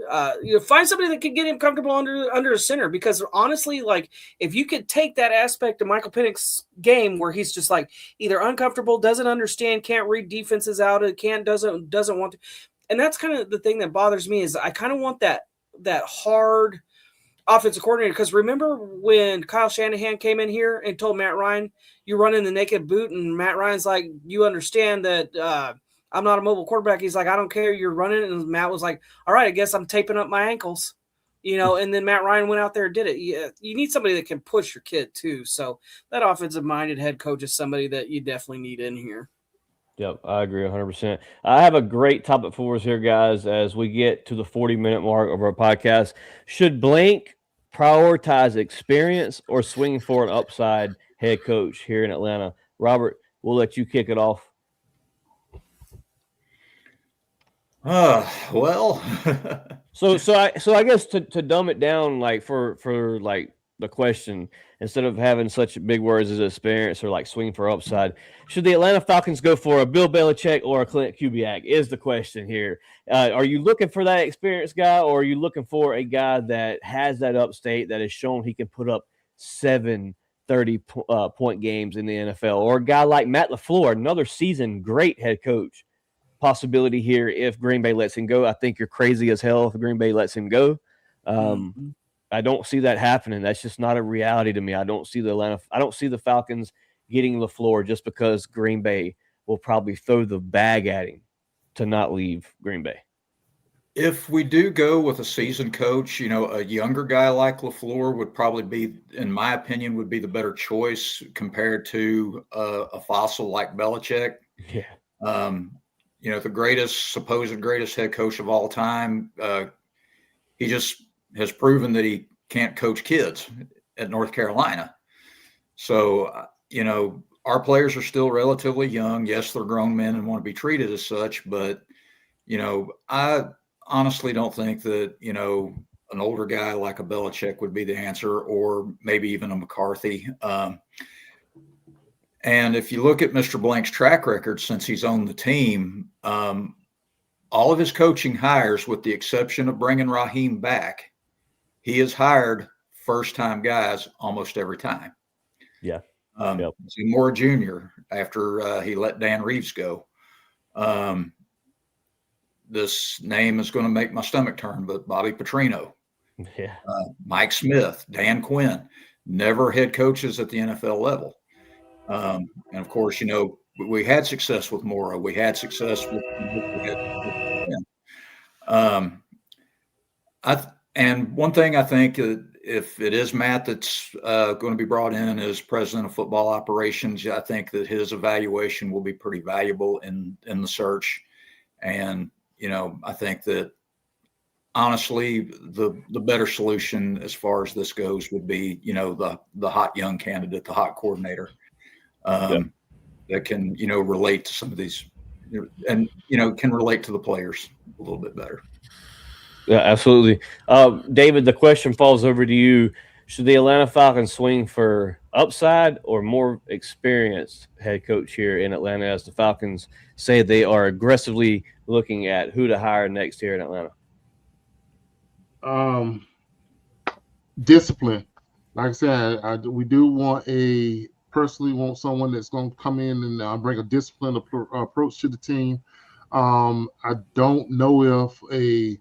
Find somebody that can get him comfortable under a center, because honestly, like, if you could take that aspect of Michael Penix's game where he's just like either uncomfortable, doesn't understand, can't read defenses out, doesn't want to, and that's kind of the thing that bothers me, is I kind of want that hard offensive coordinator. Because remember when Kyle Shanahan came in here and told Matt Ryan, you're running the naked boot, and Matt Ryan's like, you understand that I'm not a mobile quarterback. He's like, I don't care, you're running. And Matt was like, all right, I guess I'm taping up my ankles, and then Matt Ryan went out there and did it. You need somebody that can push your kid too. So that offensive minded head coach is somebody that you definitely need in here. Yep, I agree 100%. I have a great topic for us here, guys, as we get to the 40-minute mark of our podcast. Should Blank prioritize experience or swing for an upside head coach here in Atlanta? Robert, we'll let you kick it off. Well, so I guess to dumb it down, like for like the question, instead of having such big words as experience or like swing for upside, should the Atlanta Falcons go for a Bill Belichick or a Clint Kubiak is the question here. Are you looking for that experienced guy, or are you looking for a guy that has that upstate, that has shown he can put up 7 30-point games in the NFL, or a guy like Matt LaFleur, another seasoned great head coach? Possibility here if Green Bay lets him go. I think you're crazy as hell if Green Bay lets him go. I don't see that happening. That's just not a reality to me. I don't see the Falcons getting LaFleur just because Green Bay will probably throw the bag at him to not leave Green Bay. If we do go with a seasoned coach, a younger guy like LaFleur would probably be, in my opinion, would be the better choice compared to a fossil like Belichick. Yeah. The supposed greatest head coach of all time. He just has proven that he can't coach kids at North Carolina. So, our players are still relatively young. Yes, they're grown men and want to be treated as such, but, I honestly don't think that, an older guy like a Belichick would be the answer, or maybe even a McCarthy. And if you look at Mr. Blank's track record since he's owned the team, all of his coaching hires, with the exception of bringing Raheem back, he has hired first-time guys almost every time. Yeah. Seymour Jr., after he let Dan Reeves go. This name is going to make my stomach turn, but Bobby Petrino. Yeah. Mike Smith, Dan Quinn, never head coaches at the NFL level. And of course, we had success with Mora. We had success with and one thing I think, if it is Matt that's going to be brought in as president of football operations, I think that his evaluation will be pretty valuable in the search. And, I think that honestly, the better solution as far as this goes would be, the hot young candidate, the hot coordinator that can, relate to some of these and, can relate to the players a little bit better. Yeah, absolutely. David, the question falls over to you. Should the Atlanta Falcons swing for upside or more experienced head coach here in Atlanta, as the Falcons say they are aggressively looking at who to hire next here in Atlanta? Discipline. Like I said, we do personally want someone that's going to come in and bring a disciplined approach to the team. I don't know if a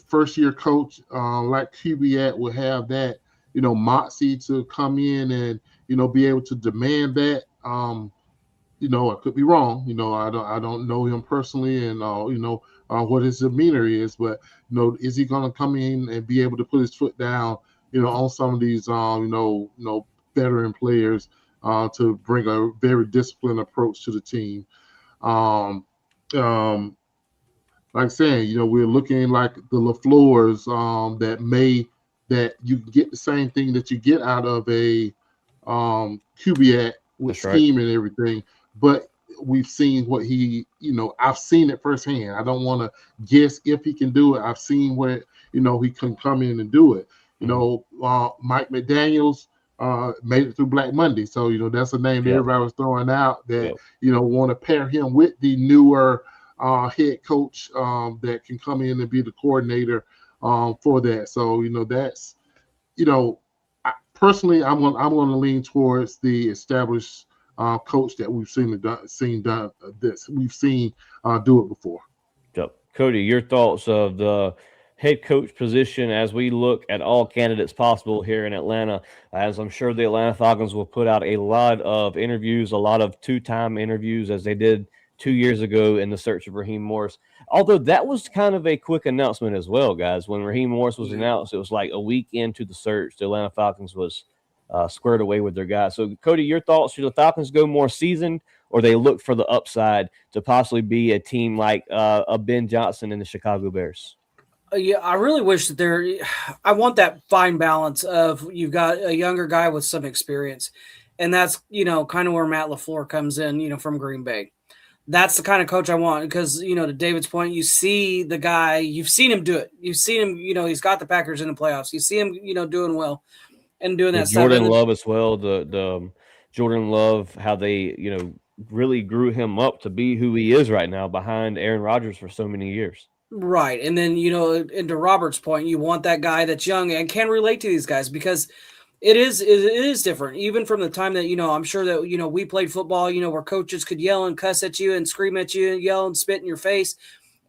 first-year coach like Kubiak will have that, moxie to come in and, be able to demand that. I could be wrong. I don't know him personally, and what his demeanor is, but is he going to come in and be able to put his foot down, on some of these, veteran players to bring a very disciplined approach to the team. Like I said, we're looking like the LaFleurs that you get the same thing that you get out of a Kubiak with scheme and everything, but we've seen what I've seen it firsthand. I don't want to guess if he can do it. I've seen where, he can come in and do it. Mike McDaniels made it through Black Monday. So, that's a name that everybody was throwing out that, want to pair him with the newer head coach that can come in and be the coordinator for that. So, that's, personally, I'm going to lean towards the established coach that we've seen do it before. Yep. Cody, your thoughts of the head coach position as we look at all candidates possible here in Atlanta, as I'm sure the Atlanta Falcons will put out a lot of interviews, a lot of two-time interviews as they did 2 years ago in the search of Raheem Morris. Although that was kind of a quick announcement as well, guys. When Raheem Morris was announced, it was like a week into the search. The Atlanta Falcons was squared away with their guys. So, Cody, your thoughts? Should the Falcons go more seasoned, or they look for the upside to possibly be a team like a Ben Johnson and the Chicago Bears? Yeah, I really wish that I want that fine balance of you've got a younger guy with some experience, and that's, kind of where Matt LaFleur comes in, from Green Bay. That's the kind of coach I want because, to David's point, you see the guy, you've seen him do it. You've seen him, he's got the Packers in the playoffs. You see him, doing well and doing that stuff. Jordan Love as well, the Jordan Love, how they, really grew him up to be who he is right now behind Aaron Rodgers for so many years. Right. And then, and to Robert's point, you want that guy that's young and can relate to these guys because it is different. Even from the time that, I'm sure that, we played football, where coaches could yell and cuss at you and scream at you and yell and spit in your face.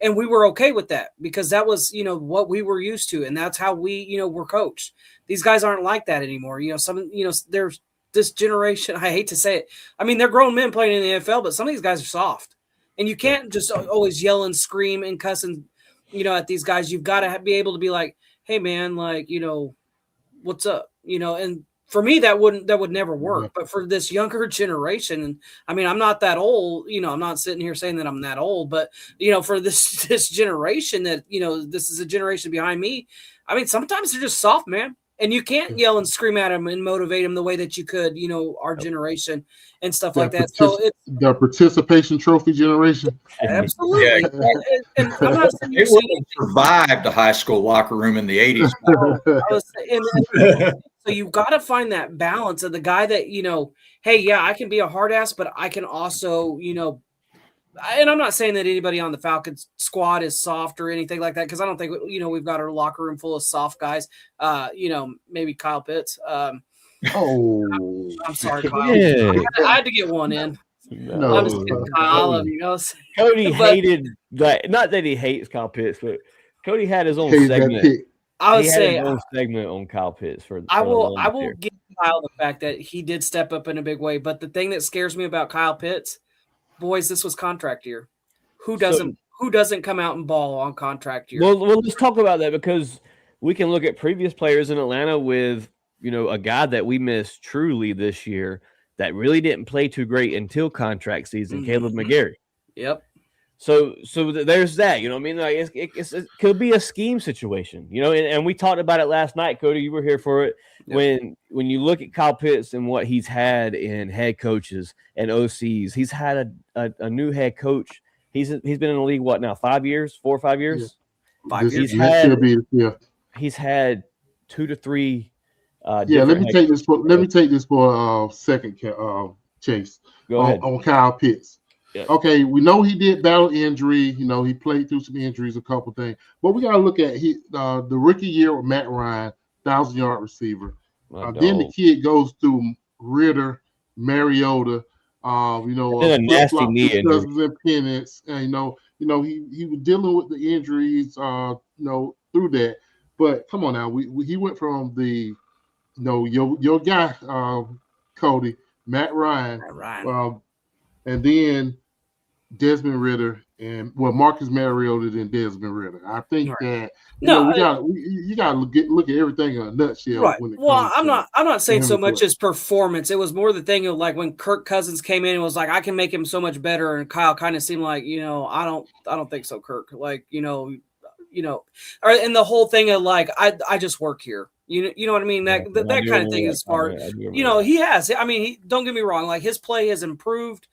And we were okay with that because that was, what we were used to. And that's how we, were coached. These guys aren't like that anymore. There's this generation. I hate to say it. I mean, they're grown men playing in the NFL, but some of these guys are soft. And you can't just always yell and scream and cuss and, at these guys. You've got to be able to be like, hey, man, like, what's up? And for me, that would never work. But for this younger generation, and I mean, I'm not that old, I'm not sitting here saying that I'm that old, but, for this generation that, this is a generation behind me. I mean, sometimes they're just soft, man. And you can't yell and scream at them and motivate them the way that you could, our generation and stuff like that. So it's the participation trophy generation. Absolutely. Yeah. And I'm not saying it wouldn't have survived a high school locker room in the 80s. So you got to find that balance of the guy that, hey, yeah, I can be a hard ass, but I can also, and I'm not saying that anybody on the Falcons squad is soft or anything like that, because I don't think, we've got our locker room full of soft guys. Maybe Kyle Pitts. I'm sorry, Kyle. Yeah. I had to get one in. No. I'm just kidding, Kyle. I love you. Cody hated, not that he hates Kyle Pitts, but Cody had his own segment I would he had say his own segment on Kyle Pitts for I the will longest year. give Kyle the fact that he did step up in a big way. But the thing that scares me about Kyle Pitts, boys, this was contract year. Who doesn't come out and ball on contract year? Well, let's talk about that because we can look at previous players in Atlanta with, a guy that we missed truly this year that really didn't play too great until contract season, Caleb McGarry. Yep. So there's that, you know what I mean? Like it could be a scheme situation, and we talked about it last night, Cody. You were here for it. Yep. When you look at Kyle Pitts and what he's had in head coaches and OCs, he's had a new head coach. He's been in the league, what now, 5 years, 4 or 5 years? Yeah. 5 years. He's had 2 to 3 let me take this for a second, Chase. Go ahead. On Kyle Pitts. Yeah. Okay, we know he did battle injury. He played through some injuries, a couple things. But we got to look at the rookie year with Matt Ryan, 1,000-yard receiver. Then the kid goes through Ritter, Mariota. A nasty knee injury. And Penance, and he was dealing with the injuries. Through that. But come on now, he went from the your guy Cody, Matt Ryan. And then Desmond Ritter and Marcus Mariota and Desmond Ritter. I think that you got to look at everything in a nutshell. Right. I'm not saying so much as performance. It was more the thing of like when Kirk Cousins came in and was like, I can make him so much better, and Kyle kind of seemed like, I don't think so, Kirk. Like, and the whole thing of like, I just work here. You know what I mean? That kind of thing is smart. He has. I mean, don't get me wrong. Like his play has improved,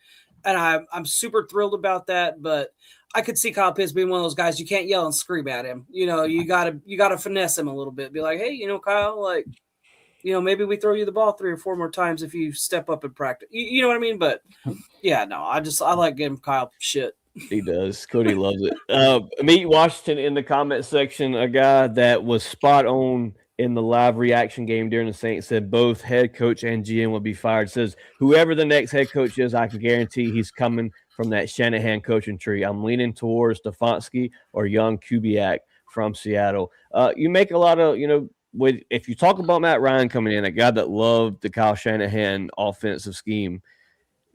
and I'm super thrilled about that. But I could see Kyle Pitts being one of those guys you can't yell and scream at him. You gotta finesse him a little bit. Be like, hey, Kyle, like, maybe we throw you the ball 3 or 4 more times if you step up and practice. You know what I mean? But yeah, no, I like giving Kyle shit. He does. Cody loves it. Meet Washington in the comment section. A guy that was spot on in the live reaction game during the Saints said both head coach and GM will be fired. Says whoever the next head coach is, I can guarantee he's coming from that Shanahan coaching tree. I'm leaning towards Stefanski or young Kubiak from Seattle. You make a lot of, if you talk about Matt Ryan coming in, a guy that loved the Kyle Shanahan offensive scheme,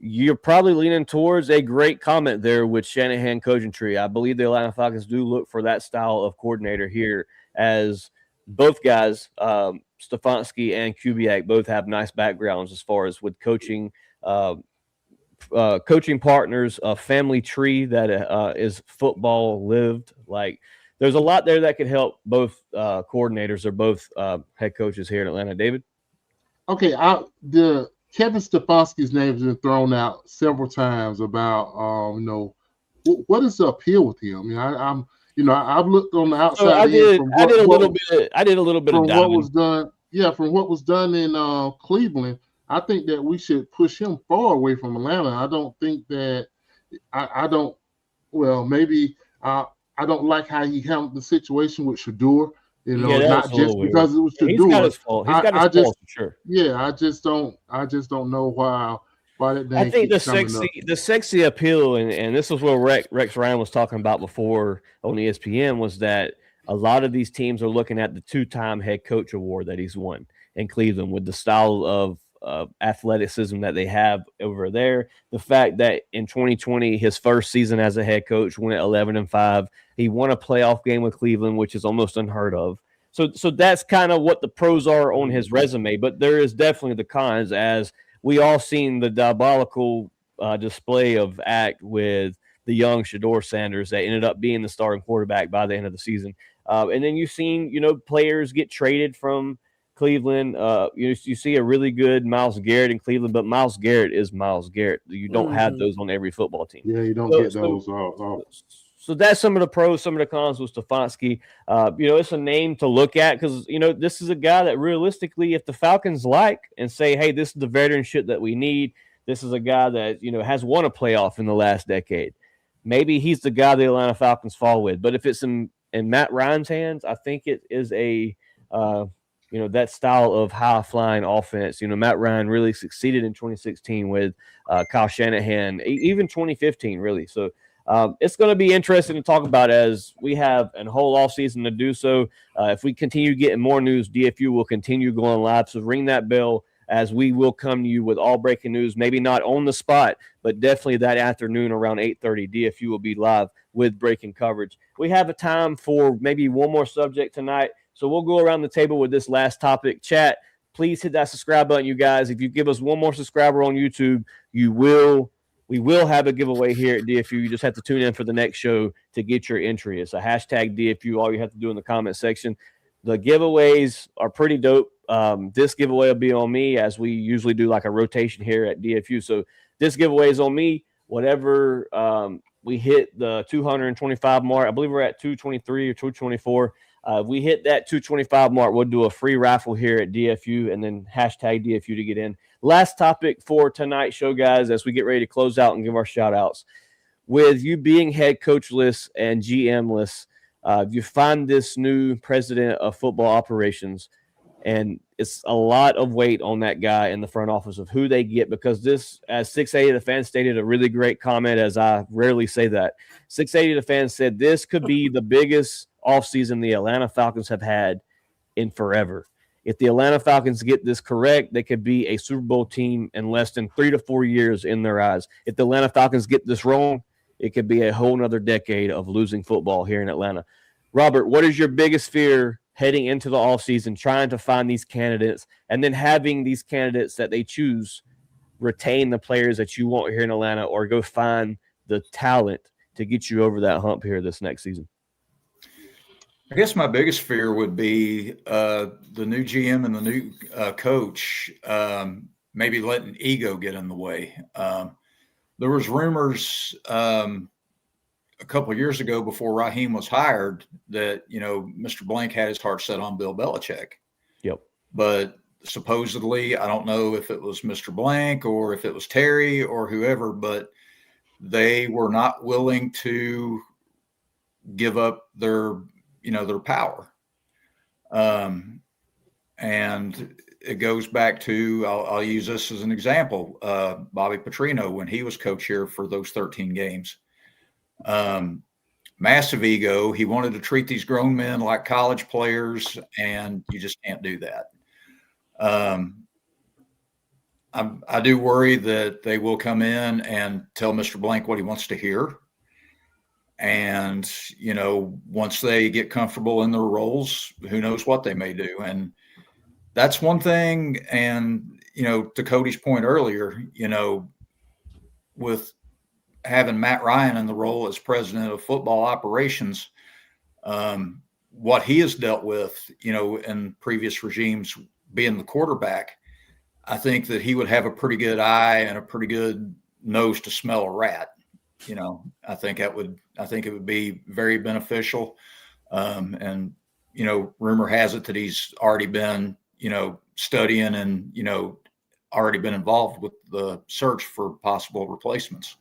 you're probably leaning towards a great comment there with Shanahan coaching tree. I believe the Atlanta Falcons do look for that style of coordinator here, as both guys, Stefanski and Kubiak, both have nice backgrounds as far as with coaching, coaching partners, a family tree that is football lived. Like there's a lot there that could help both coordinators or both head coaches here in Atlanta. David? Okay, the Kevin Stefanski's name has been thrown out several times about, what is the appeal with him? I mean, I've looked on the outside. So I did a little bit of what was done. Yeah, from what was done in Cleveland, I think that we should push him far away from Atlanta. I don't think that I don't. Well, maybe I don't like how he handled the situation with Shador. Not just because it was Shador. He's got his fault. He's got his fault for sure. Yeah, I just don't know why that. I think the sexy appeal, and this is where Rex Ryan was talking about before on ESPN, was that a lot of these teams are looking at the 2-time head coach award that he's won in Cleveland with the style of athleticism that they have over there. The fact that in 2020, his first season as a head coach, went 11-5. He won a playoff game with Cleveland, which is almost unheard of. So that's kind of what the pros are on his resume. But there is definitely the cons, as we all seen the diabolical display of act with the young Shador Sanders that ended up being the starting quarterback by the end of the season. And then you've seen, players get traded from Cleveland. You see a really good Myles Garrett in Cleveland, but Myles Garrett is Myles Garrett. You don't have those on every football team. Yeah, you don't get those. So that's some of the pros, some of the cons with Stefanski. It's a name to look at because, this is a guy that realistically, if the Falcons like and say, hey, this is the veteran shit that we need, this is a guy that, has won a playoff in the last decade. Maybe he's the guy the Atlanta Falcons fall with. But if it's in Matt Ryan's hands, I think it is that style of high-flying offense. Matt Ryan really succeeded in 2016 with Kyle Shanahan, even 2015, really. So It's going to be interesting to talk about as we have a whole offseason to do so. If we continue getting more news, DFU will continue going live. So ring that bell as we will come to you with all breaking news, maybe not on the spot, but definitely that afternoon around 8:30, DFU will be live with breaking coverage. We have a time for maybe one more subject tonight, so we'll go around the table with this last topic. Chat, please hit that subscribe button, you guys. If you give us one more subscriber on YouTube, we will have a giveaway here at DFU. You just have to tune in for the next show to get your entry. It's a hashtag DFU. All you have to do in the comment section. The giveaways are pretty dope. This giveaway will be on me, as we usually do like a rotation here at DFU. So this giveaway is on me. Whatever we hit the 225 mark, I believe we're at 223 or 224. If we hit that 225 mark, we'll do a free raffle here at DFU and then hashtag DFU to get in. Last topic for tonight's show, guys, as we get ready to close out and give our shout outs. With you being head coachless and GMless, you find this new president of football operations, and it's a lot of weight on that guy in the front office of who they get, because this, as 680 the fan stated, a really great comment, as I rarely say that. 680 the fan said this could be the biggest offseason the Atlanta Falcons have had in forever. If the Atlanta Falcons get this correct, they could be a Super Bowl team in less than 3 to 4 years in their eyes. If the Atlanta Falcons get this wrong, it could be a whole nother decade of losing football here in Atlanta. Robert, what is your biggest fear heading into the offseason, trying to find these candidates and then having these candidates that they choose retain the players that you want here in Atlanta, or go find the talent to get you over that hump here this next season? I guess my biggest fear would be the new GM and the new coach maybe letting ego get in the way. There was rumors a couple of years ago before Raheem was hired that, Mr. Blank had his heart set on Bill Belichick. Yep. But supposedly, I don't know if it was Mr. Blank or if it was Terry or whoever, but they were not willing to give up their power. And it goes back to, I'll use this as an example, Bobby Petrino, when he was coach here for those 13 games. Massive ego. He wanted to treat these grown men like college players, and you just can't do that. I do worry that they will come in and tell Mr. Blank what he wants to hear. And, once they get comfortable in their roles, who knows what they may do. And that's one thing. And, to Cody's point earlier, with having Matt Ryan in the role as president of football operations, what he has dealt with, in previous regimes being the quarterback, I think that he would have a pretty good eye and a pretty good nose to smell a rat. I think it would be very beneficial. And, rumor has it that he's already been, studying and, already been involved with the search for possible replacements.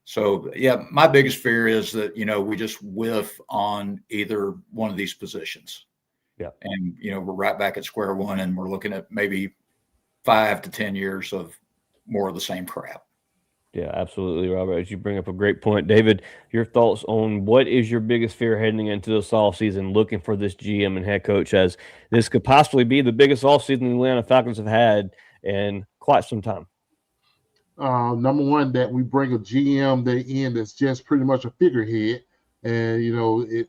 So, yeah, my biggest fear is that, we just whiff on either one of these positions. Yeah. And, we're right back at square one, and we're looking at maybe 5 to 10 years of more of the same crap. Yeah, absolutely, Robert. As you bring up a great point. David, your thoughts on what is your biggest fear heading into this offseason, looking for this GM and head coach, as this could possibly be the biggest offseason the Atlanta Falcons have had in quite some time? Number one, that we bring a GM that's just pretty much a figurehead, and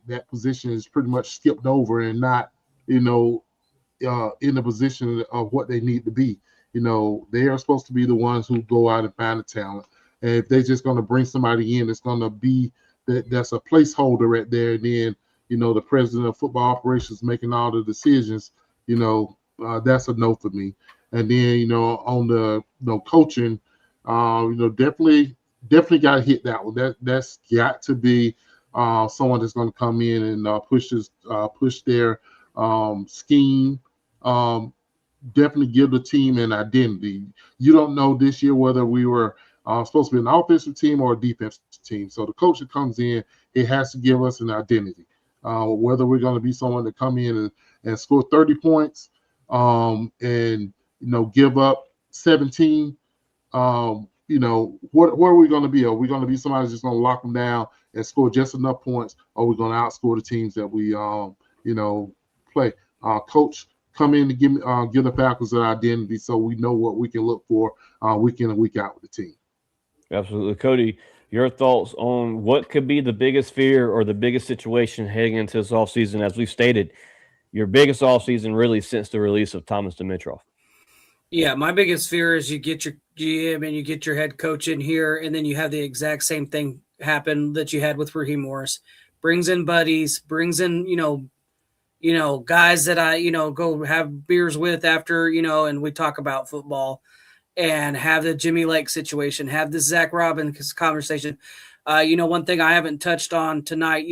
that position is pretty much skipped over and not in the position of what they need to be. They are supposed to be the ones who go out and find the talent, and if they're just going to bring somebody in, it's going to be that's a placeholder right there, and then the president of football operations making all the decisions. That's a no for me. And then on the coaching. Definitely got to hit that one. That's got to be someone that's going to come in and push their scheme. Definitely give the team an identity. You don't know this year whether we were supposed to be an offensive team or a defensive team. So the coach that comes in, it has to give us an identity. Whether we're going to be someone that come in and score 30 points and give up 17. what are we going to be? Are we going to be somebody that's just going to lock them down and score just enough points? Or are we going to outscore the teams that we, play? Coach, come in to give the Falcons an identity so we know what we can look for week in and week out with the team. Absolutely. Cody, your thoughts on what could be the biggest fear or the biggest situation heading into this offseason? As we've stated, your biggest offseason really since the release of Thomas Dimitroff. Yeah, my biggest fear is you get your GM and you get your head coach in here, and then you have the exact same thing happen that you had with Raheem Morris. Brings in buddies, brings in, guys that I, go have beers with after, and we talk about football, and have the Jimmy Lake situation, have the Zach Robbins conversation. One thing I haven't touched on tonight,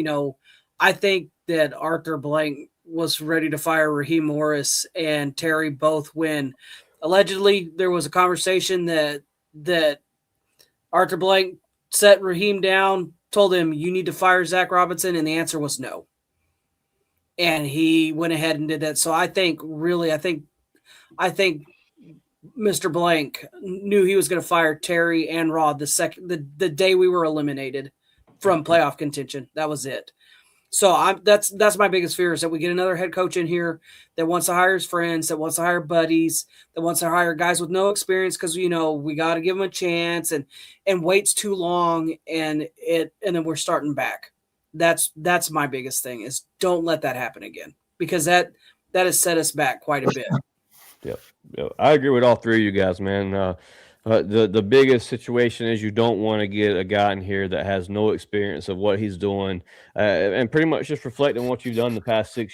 I think that Arthur Blank was ready to fire Raheem Morris and Terry both when allegedly there was a conversation that Arthur Blank set Raheem down, told him, you need to fire Zach Robinson, and the answer was no. And he went ahead and did that. So I think Mr. Blank knew he was going to fire Terry and Rod the day we were eliminated from playoff contention. That was it. So that's my biggest fear is that we get another head coach in here that wants to hire his friends, that wants to hire buddies, that wants to hire guys with no experience because we got to give them a chance and waits too long and then we're starting back. That's my biggest thing is don't let that happen again because that has set us back quite a bit. Yep. I agree with all three of you guys, man. The biggest situation is you don't want to get a guy in here that has no experience of what he's doing and pretty much just reflecting what you've done the past 7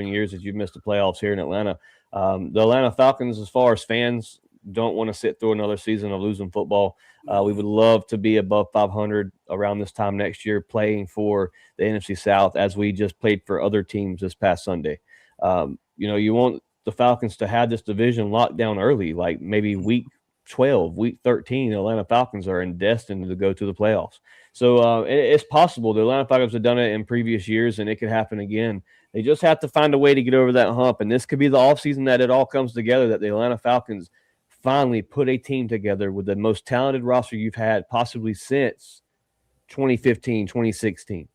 years that you've missed the playoffs here in Atlanta. The Atlanta Falcons, as far as fans, don't want to sit through another season of losing football. We would love to be above 500 around this time next year playing for the NFC South as we just played for other teams this past Sunday. You want the Falcons to have this division locked down early, like maybe week 12, week 13, the Atlanta Falcons are destined to go to the playoffs. So it's possible. The Atlanta Falcons have done it in previous years, and it could happen again. They just have to find a way to get over that hump, and this could be the offseason that it all comes together, that the Atlanta Falcons finally put a team together with the most talented roster you've had possibly since 2015, 2016.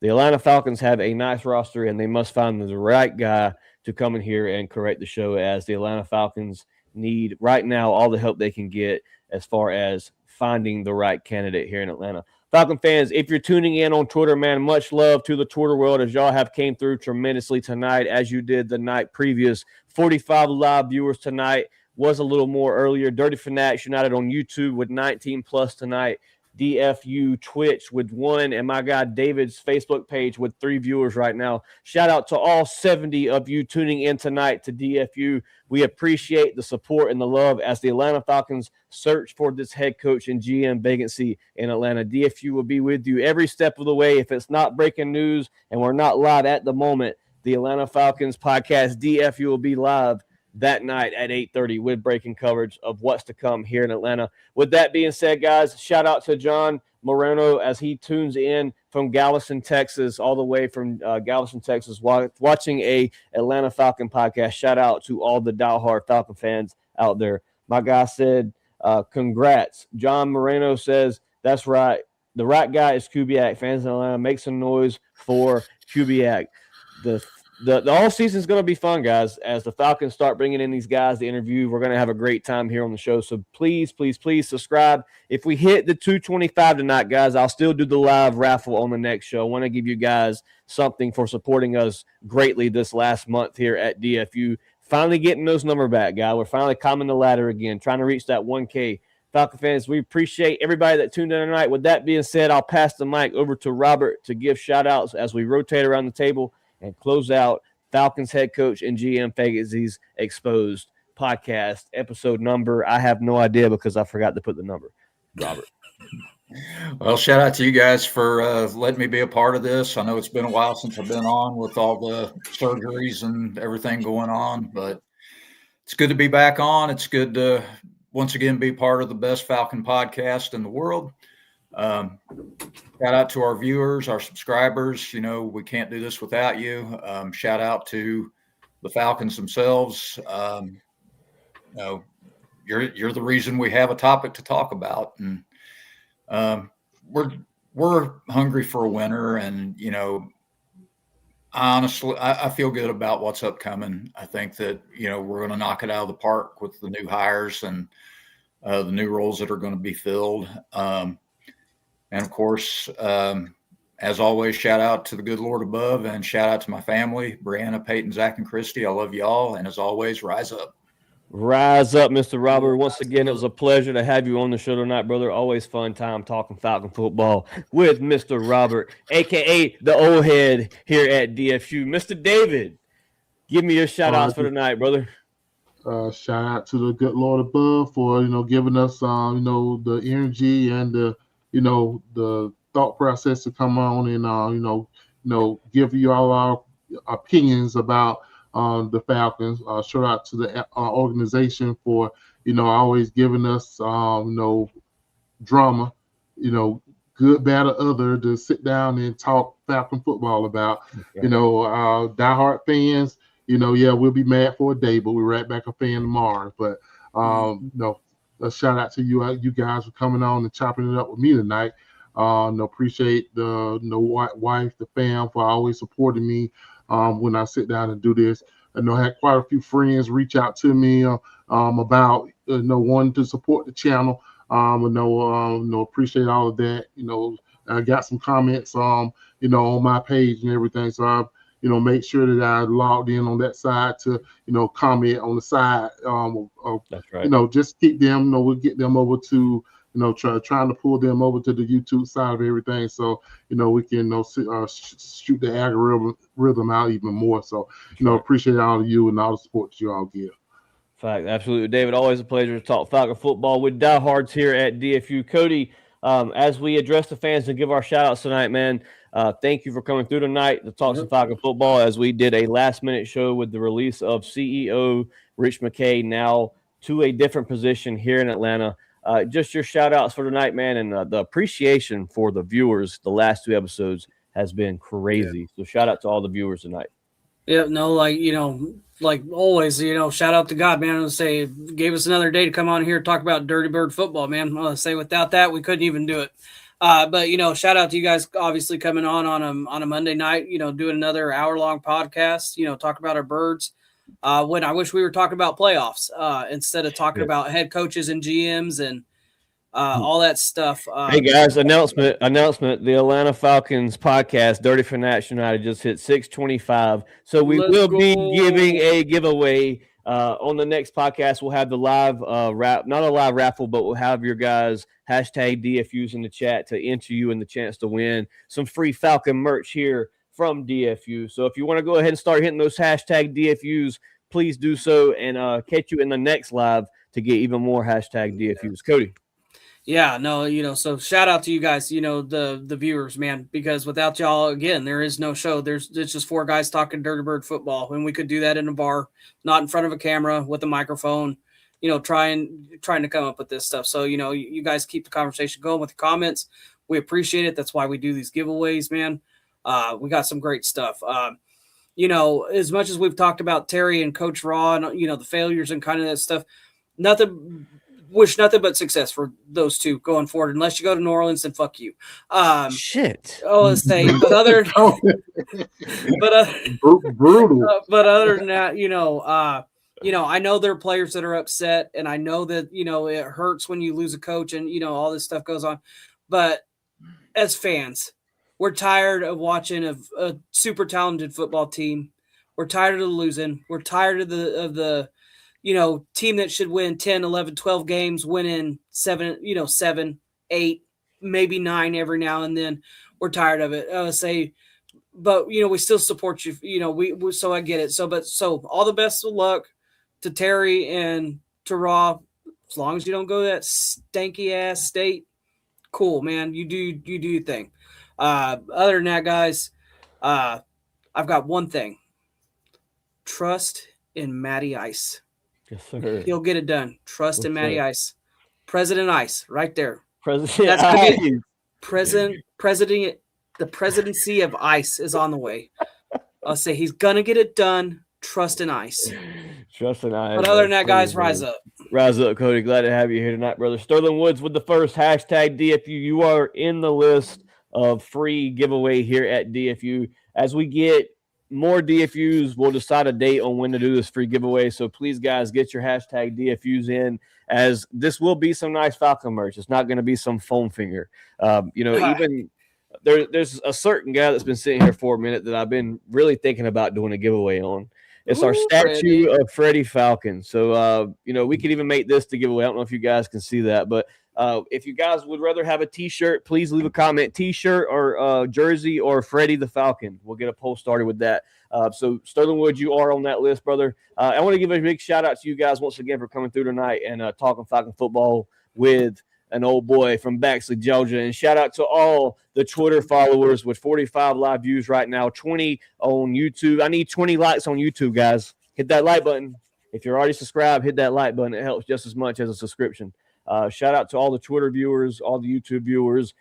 The Atlanta Falcons have a nice roster, and they must find the right guy to come in here and correct the show, as the Atlanta Falcons need right now all the help they can get as far as finding the right candidate here in Atlanta. Falcon fans, if you're tuning in on Twitter, man, much love to the Twitter world as y'all have came through tremendously tonight as you did the night previous. 45 live viewers tonight, was a little more earlier. Dirty Fanatics United on YouTube with 19 plus tonight. DFU Twitch with 1, and my guy David's Facebook page with 3 viewers right now. Shout out to all 70 of you tuning in tonight to DFU. We appreciate the support and the love as the Atlanta Falcons search for this head coach and GM vacancy in Atlanta. DFU will be with you every step of the way. If it's not breaking news and we're not live at the moment, the Atlanta Falcons podcast DFU will be live that night at 8:30 with breaking coverage of what's to come here in Atlanta. With that being said, guys, shout out to John Moreno as he tunes in from Galveston, Texas, all the way from Galveston, Texas, watching a Atlanta Falcon podcast. Shout out to all the diehard Falcon fans out there. My guy said, congrats. John Moreno says, that's right. The right guy is Kubiak. Fans in Atlanta, make some noise for Kubiak. The all season is going to be fun, guys. As the Falcons start bringing in these guys to interview, we're going to have a great time here on the show. So please, please, please subscribe. If we hit the 225 tonight, guys, I'll still do the live raffle on the next show. I want to give you guys something for supporting us greatly this last month here at DFU. Finally getting those numbers back, guys. We're finally climbing the ladder again, trying to reach that 1K. Falcon fans, we appreciate everybody that tuned in tonight. With that being said, I'll pass the mic over to Robert to give shout-outs as we rotate around the table and close out Falcons head coach and GM Vacancies Exposed podcast episode number. I have no idea because I forgot to put the number. Robert. Well, shout out to you guys for letting me be a part of this. I know it's been a while since I've been on with all the surgeries and everything going on, but it's good to be back on. It's good to once again be part of the best Falcon podcast in the world. Shout out to our viewers, our subscribers. We can't do this without you. Shout out to the Falcons themselves. you're the reason we have a topic to talk about, and we're hungry for a winner. And honestly, I feel good about what's upcoming. I think that we're going to knock it out of the park with the new hires and the new roles that are going to be filled. And of course, as always, shout out to the good Lord above, and shout out to my family, Brianna, Peyton, Zach, and Christy. I love y'all. And as always, rise up. Rise up, Mr. Robert. Once again, it was a pleasure to have you on the show tonight, brother. Always fun time talking Falcon football with Mr. Robert, a.k.a. the old head here at DFU. Mr. David, give me your shout-outs for tonight, brother. Shout out to the good Lord above for, giving us, the energy and the thought process to come on and, give you all our opinions about the Falcons. Shout out to the organization for, always giving us, drama, good, bad, or other to sit down and talk Falcon football about. Okay. Diehard fans, we'll be mad for a day, but we're right back a fan tomorrow. But, a shout out to you guys for coming on and chopping it up with me tonight. Appreciate the wife, the fam for always supporting me when I sit down and do this. I had quite a few friends reach out to me about wanting to support the channel. Appreciate all of that. I got some comments on my page and everything. So I make sure that I logged in on that side to comment on the side. That's right. Just keep them. We'll get them over to trying to pull them over to the YouTube side of everything, so we can shoot the algorithm out even more. So appreciate all of you and all the support that you all give. Fact, absolutely, David. Always a pleasure to talk Falcon football with diehards here at DFU. Cody, as we address the fans and give our shout outs tonight, man. Thank you for coming through tonight to talk some Falcon football, as we did a last-minute show with the release of CEO Rich McKay now to a different position here in Atlanta. Just your shout-outs for tonight, man, and the appreciation for the viewers the last two episodes has been crazy. So shout-out to all the viewers tonight. Yeah, no, like always, shout out to God, man. I would say gave us another day to come on here and talk about Dirty Bird football, man. I say without that, we couldn't even do it. But shout out to you guys, obviously coming on a Monday night, doing another hour-long podcast, talk about our birds. When I wish we were talking about playoffs instead of talking about head coaches and GMs and all that stuff. Hey guys, announcement. The Atlanta Falcons podcast, Dirty Fanatics United, just hit 625. So we will be giving a giveaway on the next podcast. We'll have the live not a live raffle, but we'll have your guys hashtag DFUs in the chat to enter you in the chance to win some free Falcon merch here from DFU. So if you want to go ahead and start hitting those hashtag DFUs, please do so, and catch you in the next live to get even more hashtag DFUs. Cody. Yeah, no, so shout out to you guys, the viewers, man, because without y'all, again, there is no show. It's just four guys talking Dirty Bird football, and we could do that in a bar, not in front of a camera with a microphone, trying to come up with this stuff. So, you guys keep the conversation going with the comments. We appreciate it. That's why we do these giveaways, man. We got some great stuff. As much as we've talked about Terry and Coach Raw and, the failures and kind of that stuff, wish nothing but success for those two going forward. Unless you go to New Orleans, then fuck you. Shit. Oh, let's say, but brutal. But other than that, I know there are players that are upset, and I know that, it hurts when you lose a coach and, all this stuff goes on. But as fans, we're tired of watching a super talented football team. We're tired of losing. We're tired of the team that should win 10, 11, 12 games, winning 7, 8, maybe 9 every now and then. We're tired of it. I would say, but, we still support you. So I get it. So all the best of luck to Terry and to Raw, as long as you don't go to that stanky ass state. Cool, man. You do your thing. Other than that, guys, I've got one thing. Trust in Matty Ice. Yes, sir. He'll get it done. Trust in Matty Ice. President Ice, right there. President the presidency of Ice is on the way. I'll say he's gonna get it done. Trust in Ice. Trust in Ice. But other than that, guys, rise up. Rise up, Cody. Glad to have you here tonight, brother. Sterling Woods with the first hashtag DFU. You are in the list of free giveaway here at DFU. As we get more DFUs, we'll decide a date on when to do this free giveaway. So please, guys, get your hashtag DFUs in, as this will be some nice Falcon merch. It's not going to be some foam finger. Even there's a certain guy that's been sitting here for a minute that I've been really thinking about doing a giveaway on. It's our statue of Freddie Falcon. So, we could even make this the giveaway. I don't know if you guys can see that, but if you guys would rather have a T-shirt, please leave a comment. T-shirt or jersey or Freddie the Falcon. We'll get a poll started with that. So, Sterling Wood, you are on that list, brother. I want to give a big shout-out to you guys once again for coming through tonight and talking Falcon football with an old boy from Bexley, Georgia. And shout out to all the Twitter followers with 45 live views right now, 20 on YouTube. I need 20 likes on YouTube, guys. Hit that like button. If you're already subscribed, hit that like button. It helps just as much as a subscription. Shout out to all the Twitter viewers, all the YouTube viewers,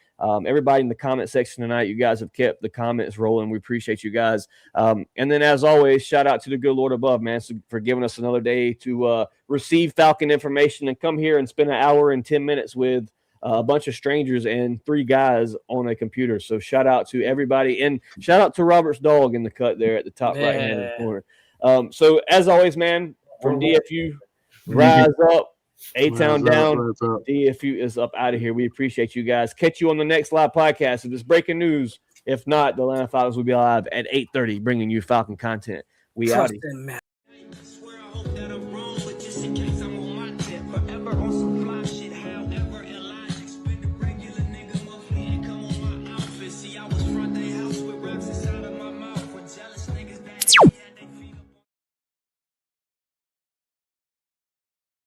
everybody in the comment section tonight. You guys have kept the comments rolling. We appreciate you guys. And then, as always, shout out to the good Lord above, man, for giving us another day to receive Falcon information and come here and spend an hour and 10 minutes with a bunch of strangers and 3 guys on a computer. So shout out to everybody, and shout out to Robert's dog in the cut there at the top right-hand corner. So as always, man, from DFU, rise up. A-Town down. DFU is up out of here. We appreciate you guys. Catch you on the next live podcast. If it's breaking news, if not, the Atlanta Falcons will be live at 8:30 bringing you Falcon content. We out.